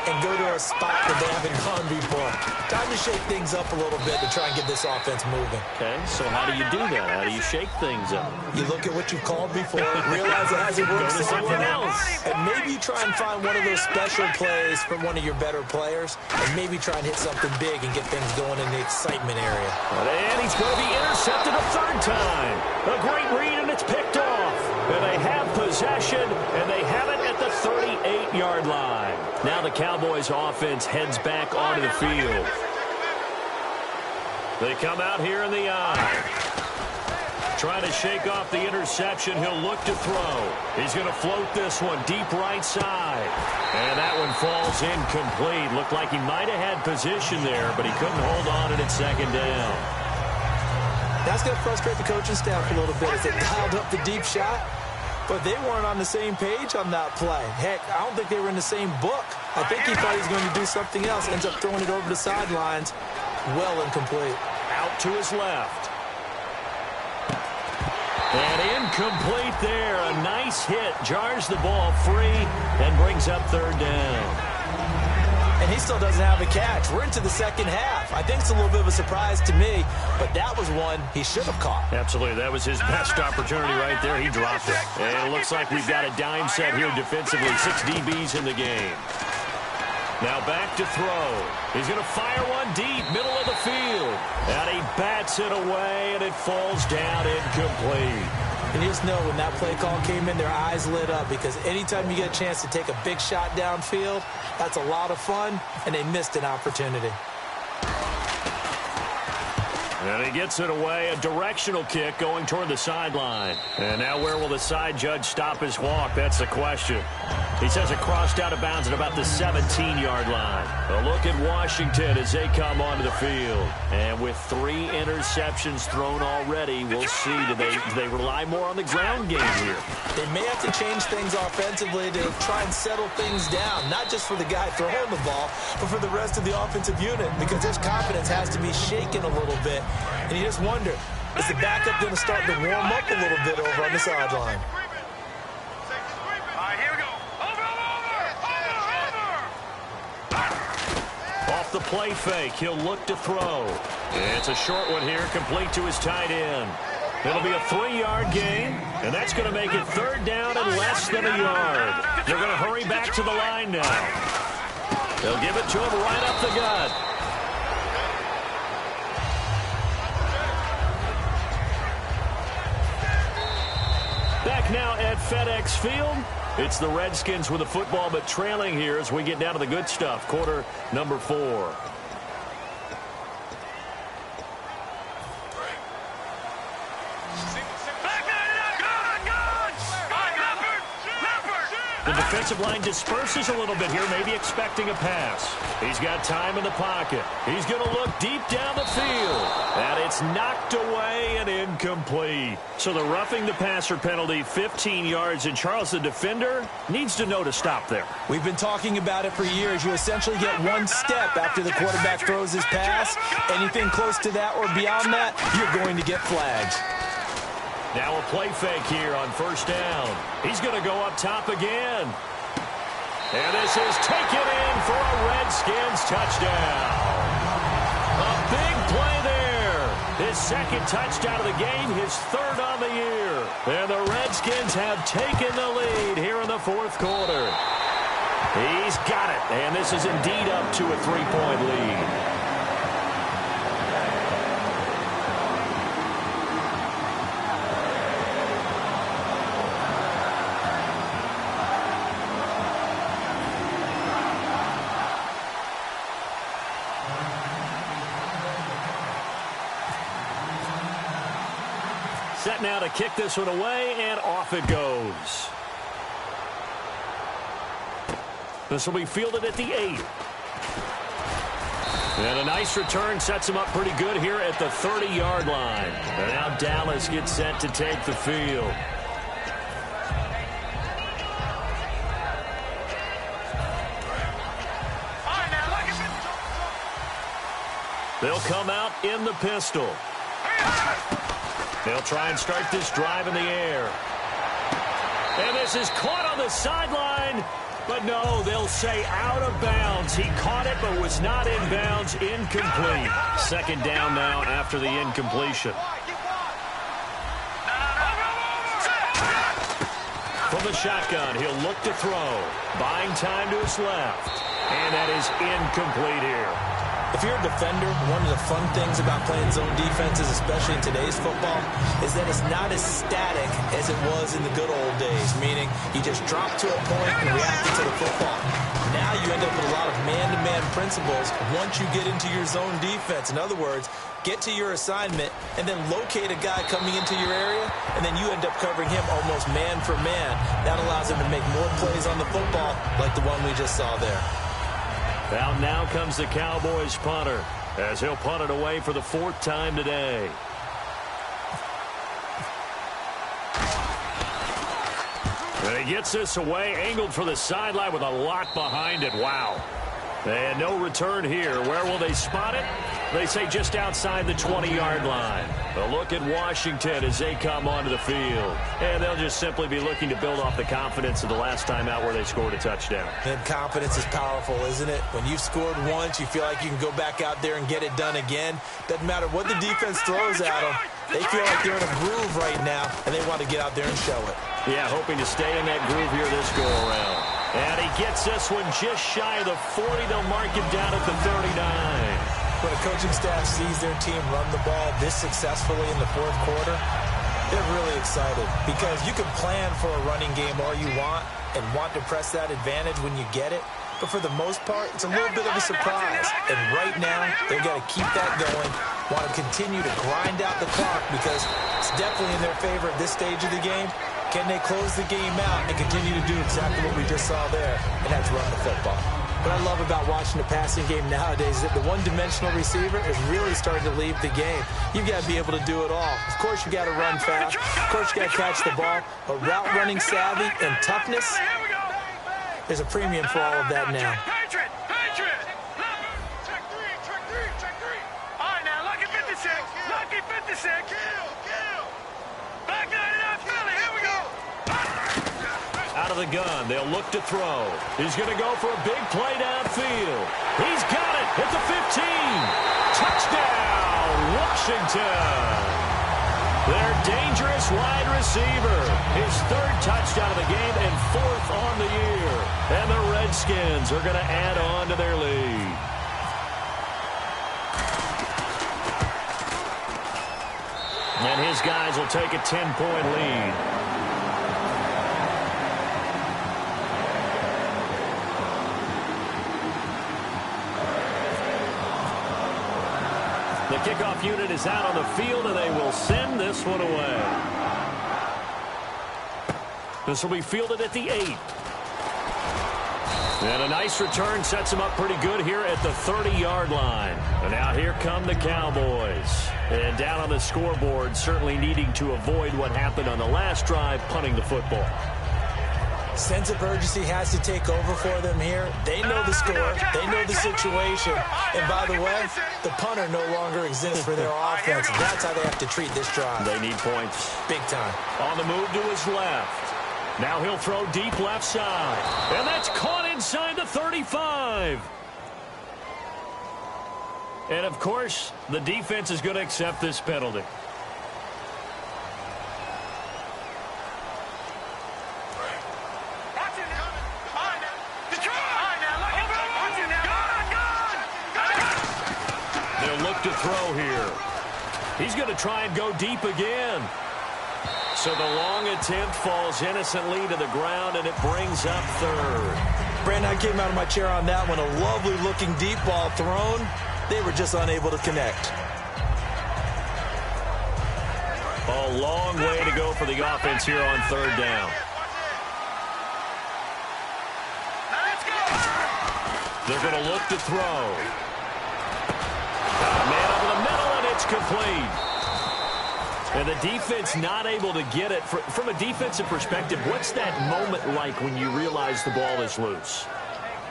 and go to a spot that they haven't gone before. Time to shake things up a little bit to try and get this offense moving. Okay, so how do you do that? How do you shake things up? You look at what you've called before, realize it hasn't worked Go to something else. and maybe you try and find one of those special plays from one of your better players, and maybe try and hit something big and get things going in the excitement area. And he's going to be intercepted a 3rd time. A great read, and it's picked off. And they have possession, and they have it at the 38-yard line. Now the Cowboys offense heads back onto the field. They come out here in the eye. Trying to shake off the interception. He'll look to throw. He's going to float this one deep right side. And that one falls incomplete. Looked like he might have had position there, but he couldn't hold on at 2nd down. That's going to frustrate the coaching staff a little bit as they dialed up the deep shot, but they weren't on the same page on that play. Heck, I don't think they were in the same book. I think he thought he was going to do something else. Ends up throwing it over the sidelines. Well incomplete. Out to his left. And incomplete there. A nice hit. Jars the ball free and brings up 3rd down. And he still doesn't have a catch. We're into the 2nd half. I think it's a little bit of a surprise to me, but that was one he should have caught. Absolutely. That was his best opportunity right there. He dropped it. And it looks like we've got a dime set here defensively. 6 DBs in the game. Now back to throw. He's going to fire one deep, middle of the field. And he bats it away, and it falls down incomplete. And you just know when that play call came in, their eyes lit up, because anytime you get a chance to take a big shot downfield, that's a lot of fun, and they missed an opportunity. And he gets it away, a directional kick going toward the sideline. And now where will the side judge stop his walk? That's the question. He says it crossed out of bounds at about the 17-yard line. A look at Washington as they come onto the field. And with 3 interceptions thrown already, we'll see. Do they rely more on the ground game here? They may have to change things offensively to try and settle things down, not just for the guy throwing the ball, but for the rest of the offensive unit, because his confidence has to be shaken a little bit. And you just wonder, is the backup going to start to warm up a little bit over on the sideline? Here we go. Off the play fake, he'll look to throw. It's a short one here, complete to his tight end. It'll be a 3-yard gain, and that's going to make it 3rd down and less than a yard. They're going to hurry back to the line now. They'll give it to him right up the gut. Back now at FedEx Field. It's the Redskins with the football, but trailing here as we get down to the good stuff. Quarter number 4. The defensive line disperses a little bit here, maybe expecting a pass. He's got time in the pocket. He's going to look deep down the field. And it's knocked away and incomplete. So the roughing the passer penalty, 15 yards. And Charles, the defender, needs to know to stop there. We've been talking about it for years. You essentially get one step after the quarterback throws his pass. Anything close to that or beyond that, you're going to get flagged. Now a play fake here on 1st down. He's going to go up top again. And this is taken in for a Redskins touchdown. A big play there. His 2nd touchdown of the game, his 3rd on the year. And the Redskins have taken the lead here in the 4th quarter. He's got it. And this is indeed up to a 3-point lead. Set now to kick this one away, and off it goes. This will be fielded at the 8. And a nice return sets him up pretty good here at the 30-yard line. And now Dallas gets set to take the field. They'll come out in the pistol. They'll try and start this drive in the air. And this is caught on the sideline. But no, they'll say out of bounds. He caught it but was not in bounds. Incomplete. Second down now after the incompletion. From the shotgun, he'll look to throw. Buying time to his left. And that is incomplete here. If you're a defender, one of the fun things about playing zone defenses, especially in today's football, is that it's not as static as it was in the good old days, meaning you just drop to a point and react to the football. Now you end up with a lot of man-to-man principles once you get into your zone defense. In other words, get to your assignment and then locate a guy coming into your area, and then you end up covering him almost man for man. That allows him to make more plays on the football like the one we just saw there. Out now comes the Cowboys punter as he'll punt it away for the 4th time today. And he gets this away, angled for the sideline with a lot behind it. Wow. And no return here. Where will they spot it? They say just outside the 20-yard line. A look at Washington as they come onto the field. And they'll just simply be looking to build off the confidence of the last time out where they scored a touchdown. And confidence is powerful, isn't it? When you've scored once, you feel like you can go back out there and get it done again. Doesn't matter what the defense throws at them. They feel like they're in a groove right now, and they want to get out there and show it. Yeah, hoping to stay in that groove here this go-around. And he gets this one just shy of the 40. They'll mark it down at the 39. When a coaching staff sees their team run the ball this successfully in the 4th quarter, they're really excited because you can plan for a running game all you want and want to press that advantage when you get it. But for the most part, it's a little bit of a surprise. And right now, they've got to keep that going, want to continue to grind out the clock because it's definitely in their favor at this stage of the game. Can they close the game out and continue to do exactly what we just saw there, and that's run the football? What I love about watching the passing game nowadays is that the one-dimensional receiver is really starting to leave the game. You've got to be able to do it all. Of course, you got to run fast. Of course, you got to catch the ball. But route running savvy and toughness, there's a premium for all of that now. Patriot! Check three. All right, now, lucky 56. Lucky 56. Kill. Back 99 Philly. Here we go. Out of the gun, they'll look to throw. He's going to go for a big play downfield. He's got it at the 15. Touchdown, Washington. Their dangerous wide receiver. His 3rd touchdown of the game and 4th on the year. And the Redskins are going to add on to their lead. And his guys will take a 10-point lead. The kickoff unit is out on the field, and they will send this one away. This will be fielded at the 8. And a nice return sets them up pretty good here at the 30-yard line. And now here come the Cowboys. And down on the scoreboard, certainly needing to avoid what happened on the last drive, punting the football. Sense of urgency has to take over for them here. They know the score. They know the situation. And by the way, the punter no longer exists for their offense. That's how they have to treat this drive. They need points. Big time. On the move to his left. Now he'll throw deep left side. And that's caught inside the 35. And, of course, the defense is going to accept this penalty. To throw here. He's going to try and go deep again. So the long attempt falls innocently to the ground, and it brings up 3rd. Brandon, I came out of my chair on that one. A lovely-looking deep ball thrown. They were just unable to connect. A long way to go for the offense here on 3rd down. They're going to look to throw. It's complete. And the defense not able to get it. From a defensive perspective, what's that moment like when you realize the ball is loose?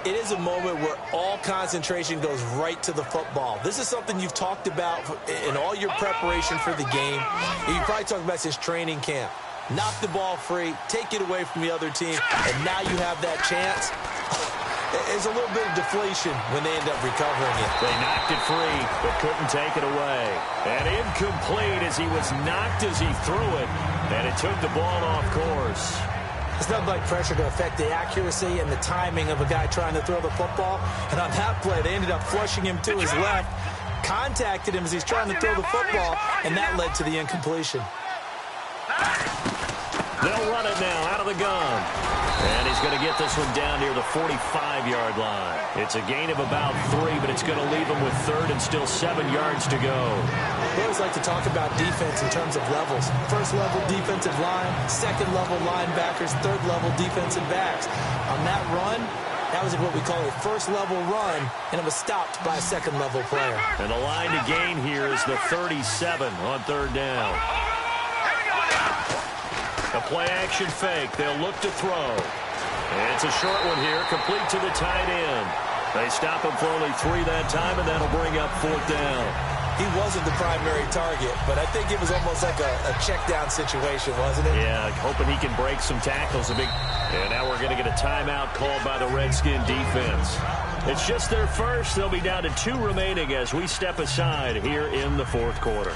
It is a moment where all concentration goes right to the football. This is something you've talked about in all your preparation for the game. You probably talked about since training camp. Knock the ball free, take it away from the other team, and now you have that chance. There's a little bit of deflation when they end up recovering it. They knocked it free, but couldn't take it away. And incomplete as he was knocked as he threw it, and it took the ball off course. It's nothing like pressure to affect the accuracy and the timing of a guy trying to throw the football. And on that play, they ended up flushing him to his left, contacted him as he's trying to throw the football, and that led to the incompletion. They'll run it now out of the gun. And he's going to get this one down near the 45-yard line. It's a gain of about 3, but it's going to leave him with 3rd and still 7 yards to go. We always like to talk about defense in terms of levels. First-level defensive line, second-level linebackers, third-level defensive backs. On that run, that was what we call a first-level run, and it was stopped by a second-level player. And the line to gain here is the 37 on 3rd down. A play-action fake. They'll look to throw. And it's a short one here, complete to the tight end. They stop him for only 3 that time, and that'll bring up 4th down. He wasn't the primary target, but I think it was almost like a check-down situation, wasn't it? Yeah, hoping he can break some tackles. And now we're going to get a timeout called by the Redskin defense. It's just their first. They'll be down to 2 remaining as we step aside here in the 4th quarter.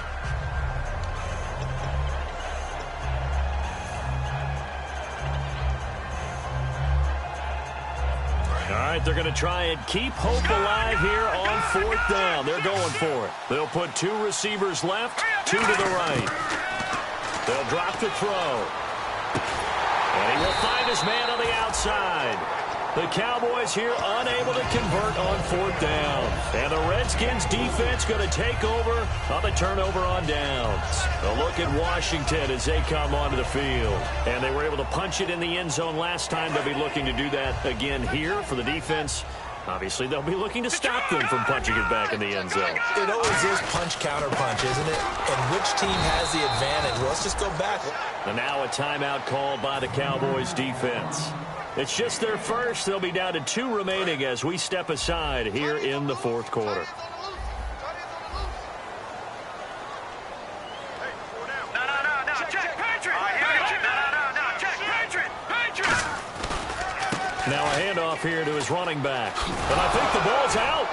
All right, they're going to try and keep hope alive here on 4th down. They're going for it. They'll put 2 receivers left, 2 to the right. They'll drop the throw. And he will find his man on the outside. The Cowboys here unable to convert on 4th down. And the Redskins defense going to take over on the turnover on downs. A look at Washington as they come onto the field. And they were able to punch it in the end zone last time. They'll be looking to do that again here for the defense. Obviously, they'll be looking to stop them from punching it back in the end zone. It always is punch-counter-punch, isn't it? And which team has the advantage? Well, let's just go back. And now a timeout called by the Cowboys defense. It's just their first. They'll be down to 2 remaining as we step aside here in the 4th quarter. Now a handoff here to his running back. And I think the ball's out.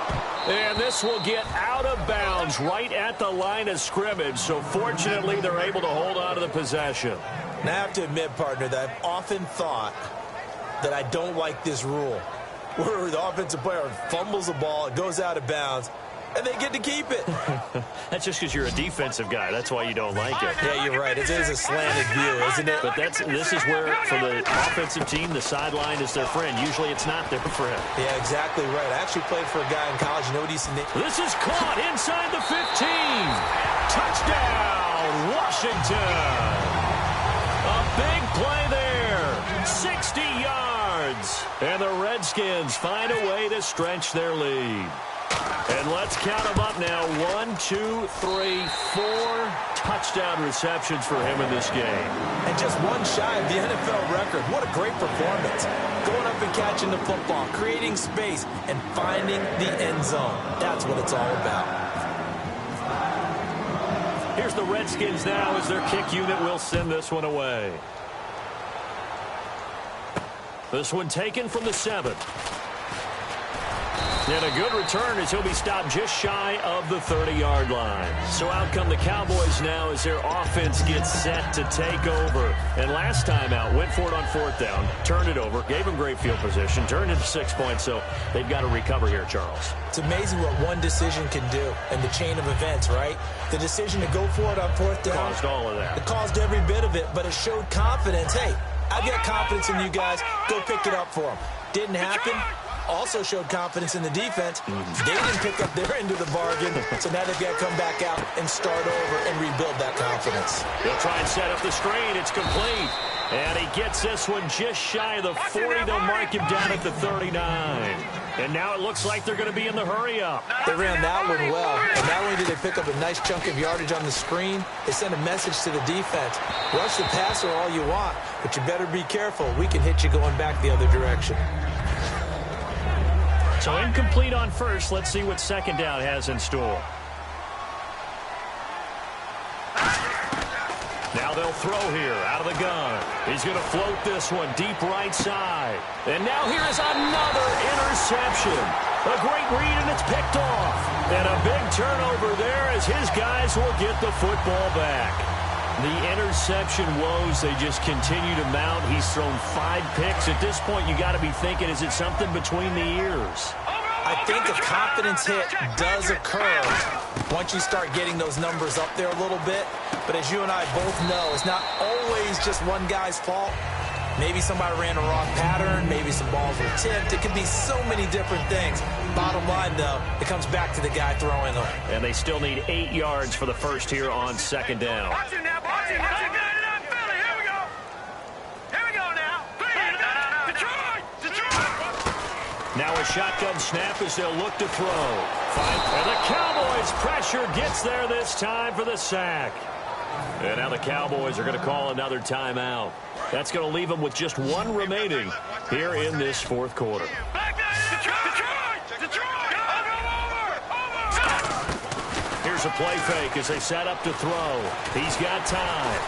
And this will get out of bounds right at the line of scrimmage. So fortunately, they're able to hold on to the possession. Now I have to admit, partner, that I've often thought that I don't like this rule, where the offensive player fumbles the ball, it goes out of bounds, and they get to keep it. That's just because you're a defensive guy. That's why you don't like it. Yeah, you're right. It is a slanted view, isn't it? But this is where, for the offensive team, the sideline is their friend. Usually it's not their friend. Yeah, exactly right. I actually played for a guy in college. You know what he's... This is caught inside the 15. Touchdown, Washington. A big play there. 60 yards. And the Redskins find a way to stretch their lead. And let's count them up now. 1, 2, 3, 4 touchdown receptions for him in this game. And just one shy of the NFL record. What a great performance. Going up and catching the football, creating space, and finding the end zone. That's what it's all about. Here's the Redskins now as their kick unit will send this one away. This one taken from the 7. And a good return as he'll be stopped just shy of the 30-yard line. So out come the Cowboys now as their offense gets set to take over. And last time out, went for it on 4th down, turned it over, gave him great field position, turned into 6 points, so they've got to recover here, Charles. It's amazing what one decision can do in the chain of events, right? The decision to go for it on 4th down. Caused all of that. It caused every bit of it, but it showed confidence. Hey, I've got confidence in you guys. Go pick it up for them. Didn't happen. Also showed confidence in the defense. They didn't pick up their end of the bargain, so now they've got to come back out and start over and and rebuild that confidence. They'll try and set up the screen. It's complete. And he gets this one just shy of the 40. They'll mark him down at the 39. And now it looks like they're going to be in the hurry-up. They ran that one well. And not only did they pick up a nice chunk of yardage on the screen, they sent a message to the defense. Rush the passer all you want, but you better be careful. We can hit you going back the other direction. So incomplete on first. Let's see what second down has in store. Now they'll throw here out of the gun. He's going to float this one deep right side. And now here is another interception. A great read, and it's picked off. And a big turnover there as his guys will get the football back. The interception woes, they just continue to mount. He's thrown 5 picks. At this point, you got to be thinking, is it something between the ears? I think a confidence hit does occur once you start getting those numbers up there a little bit. But as you and I both know, it's not always just one guy's fault. Maybe somebody ran a wrong pattern. Maybe some balls were tipped. It could be so many different things. Bottom line, though, it comes back to the guy throwing them. And they still need 8 yards for the first here on second down. Watch it now, watch it, watch it. Philly, here we go. Here we go now. Detroit, Detroit. Now a shotgun snap as they'll look to throw. And the Cowboys' pressure gets there this time for the sack. And now the Cowboys are going to call another timeout. That's going to leave them with just 1 remaining here in this fourth quarter. Here's a play fake as they set up to throw. He's got time.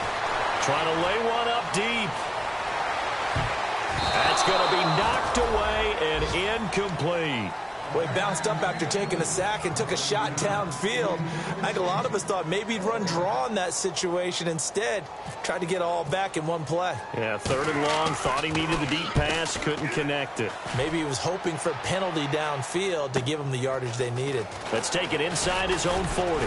Trying to lay one up deep. That's going to be knocked away and incomplete. Well, he bounced up after taking a sack and took a shot downfield. I think a lot of us thought maybe he'd run draw in that situation. Instead, tried to get all back in one play. Yeah, 3rd and long. Thought he needed the deep pass. Couldn't connect it. Maybe he was hoping for a penalty downfield to give him the yardage they needed. Let's take it inside his own 40.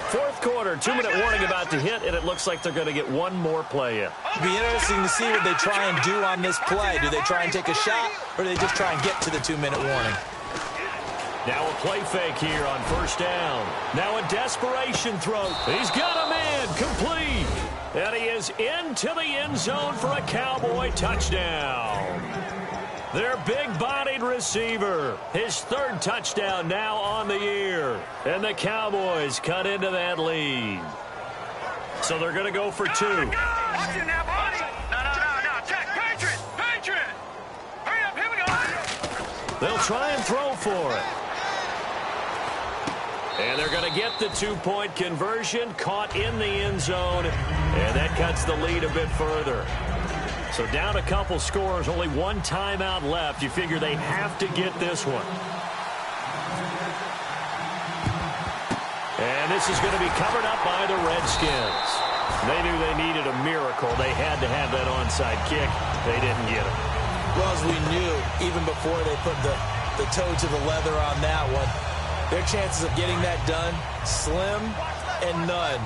Fourth quarter, 2-minute warning about to hit, and it looks like they're going to get 1 more play in. It'll be interesting to see what they try and do on this play. Do they try and take a shot, or do they just try and get to the 2-minute warning? Now a play fake here on first down. Now a desperation throw. He's got a man complete. And he is into the end zone for a Cowboy touchdown. Their big-bodied receiver. His 3rd touchdown now on the year. And the Cowboys cut into that lead. So they're going to go for 2. Watch it now, buddy. No. Check. Patriot. Hurry up, here we go. They'll try and throw for it. And they're going to get the 2-point conversion, caught in the end zone, and that cuts the lead a bit further. So down a couple scores, only 1 timeout left. You figure they have to get this one. And this is going to be covered up by the Redskins. They knew they needed a miracle. They had to have that onside kick. They didn't get it. Well, as we knew, even before they put the toe to the leather on that one, their chances of getting that done, slim and none.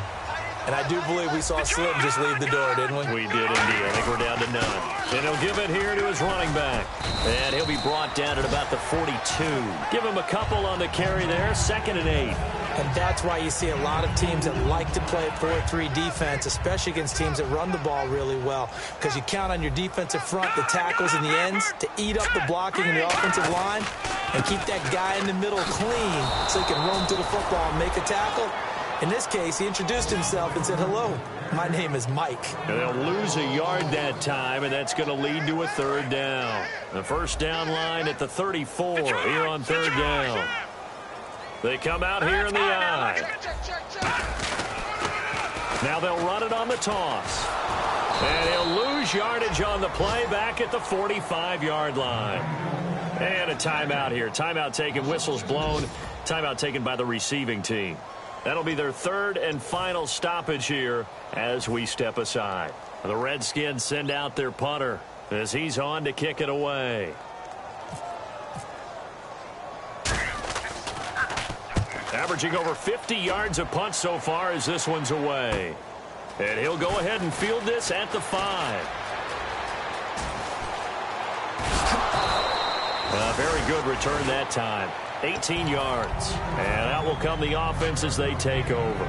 And I do believe we saw Slim just leave the door, didn't we? We did indeed. I think we're down to none. And he'll give it here to his running back. And he'll be brought down at about the 42. Give him a couple on the carry there, 2nd and 8. And that's why you see a lot of teams that like to play 4-3 defense, especially against teams that run the ball really well, because you count on your defensive front, the tackles and the ends, to eat up the blocking in the offensive line and keep that guy in the middle clean so he can roam to the football and make a tackle. In this case, he introduced himself and said, "Hello, my name is Mike." And they'll lose a yard that time, and that's going to lead to a 3rd down. The first down line at the 34 here on 3rd down. They come out here in the I. Now they'll run it on the toss. And he'll lose yardage on the play back at the 45-yard line. And a timeout here. Timeout taken, whistles blown. Timeout taken by the receiving team. That'll be their 3rd and final stoppage here as we step aside. The Redskins send out their punter as he's on to kick it away. Averaging over 50 yards a punt so far as this one's away. And he'll go ahead and field this at the 5. A very good return that time. 18 yards. And out will come the offense as they take over.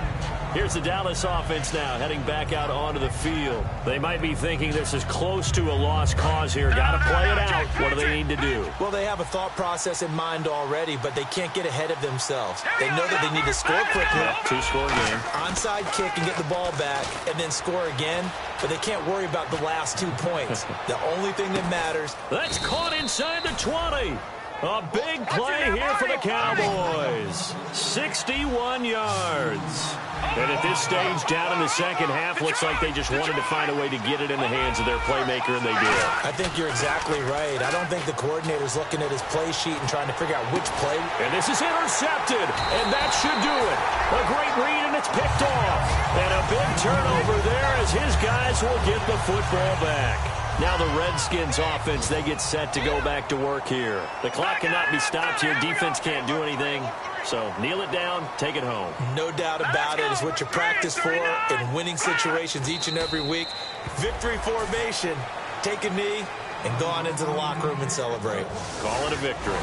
Here's the Dallas offense now, heading back out onto the field. They might be thinking this is close to a lost cause here. Got to play it out. What do they need to do? Well, they have a thought process in mind already, but they can't get ahead of themselves. They know that they need to score quickly. Two-score game. Onside kick and get the ball back, and then score again. But they can't worry about the last 2 points. The only thing that matters. That's caught inside the 20. A big play here for the Cowboys. 61 yards. And at this stage, down in the second half, looks like they just wanted to find a way to get it in the hands of their playmaker, and they did. I think you're exactly right. I don't think the coordinator's looking at his play sheet and trying to figure out which play. And this is intercepted, and that should do it. A great read, and it's picked off. And a big turnover there as his guys will get the football back. Now the Redskins offense, they get set to go back to work here. The clock cannot be stopped here. Defense can't do anything. So kneel it down, take it home. No doubt about it. It's what you practice for in winning situations each and every week. Victory formation. Take a knee and go on into the locker room and celebrate. Call it a victory.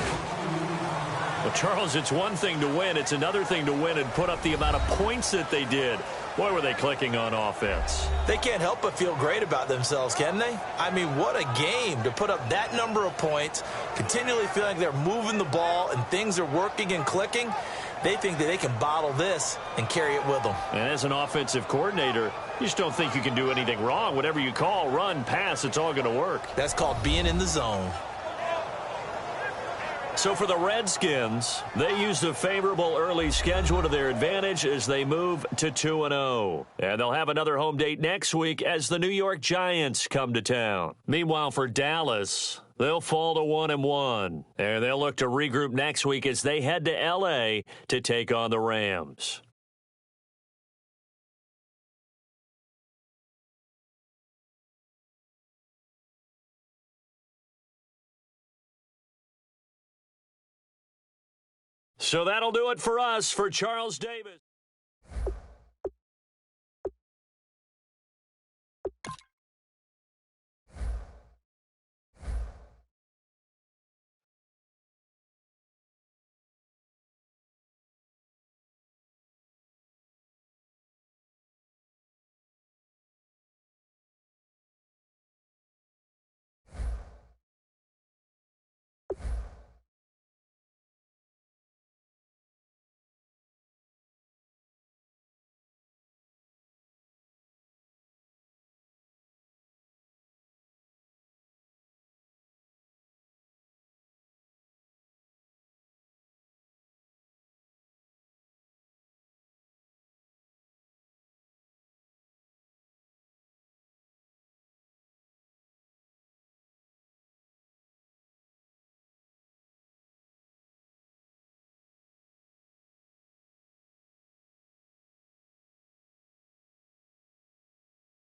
Well, Charles, it's one thing to win. It's another thing to win and put up the amount of points that they did. Boy, were they clicking on offense. They can't help but feel great about themselves, can they? I mean, what a game to put up that number of points, continually feeling like they're moving the ball and things are working and clicking. They think that they can bottle this and carry it with them. And as an offensive coordinator, you just don't think you can do anything wrong. Whatever you call, run, pass, it's all going to work. That's called being in the zone. So for the Redskins, they used a favorable early schedule to their advantage as they move to 2-0. And they'll have another home date next week as the New York Giants come to town. Meanwhile, for Dallas, they'll fall to 1-1. And they'll look to regroup next week as they head to L.A. to take on the Rams. So that'll do it for us. For Charles Davis.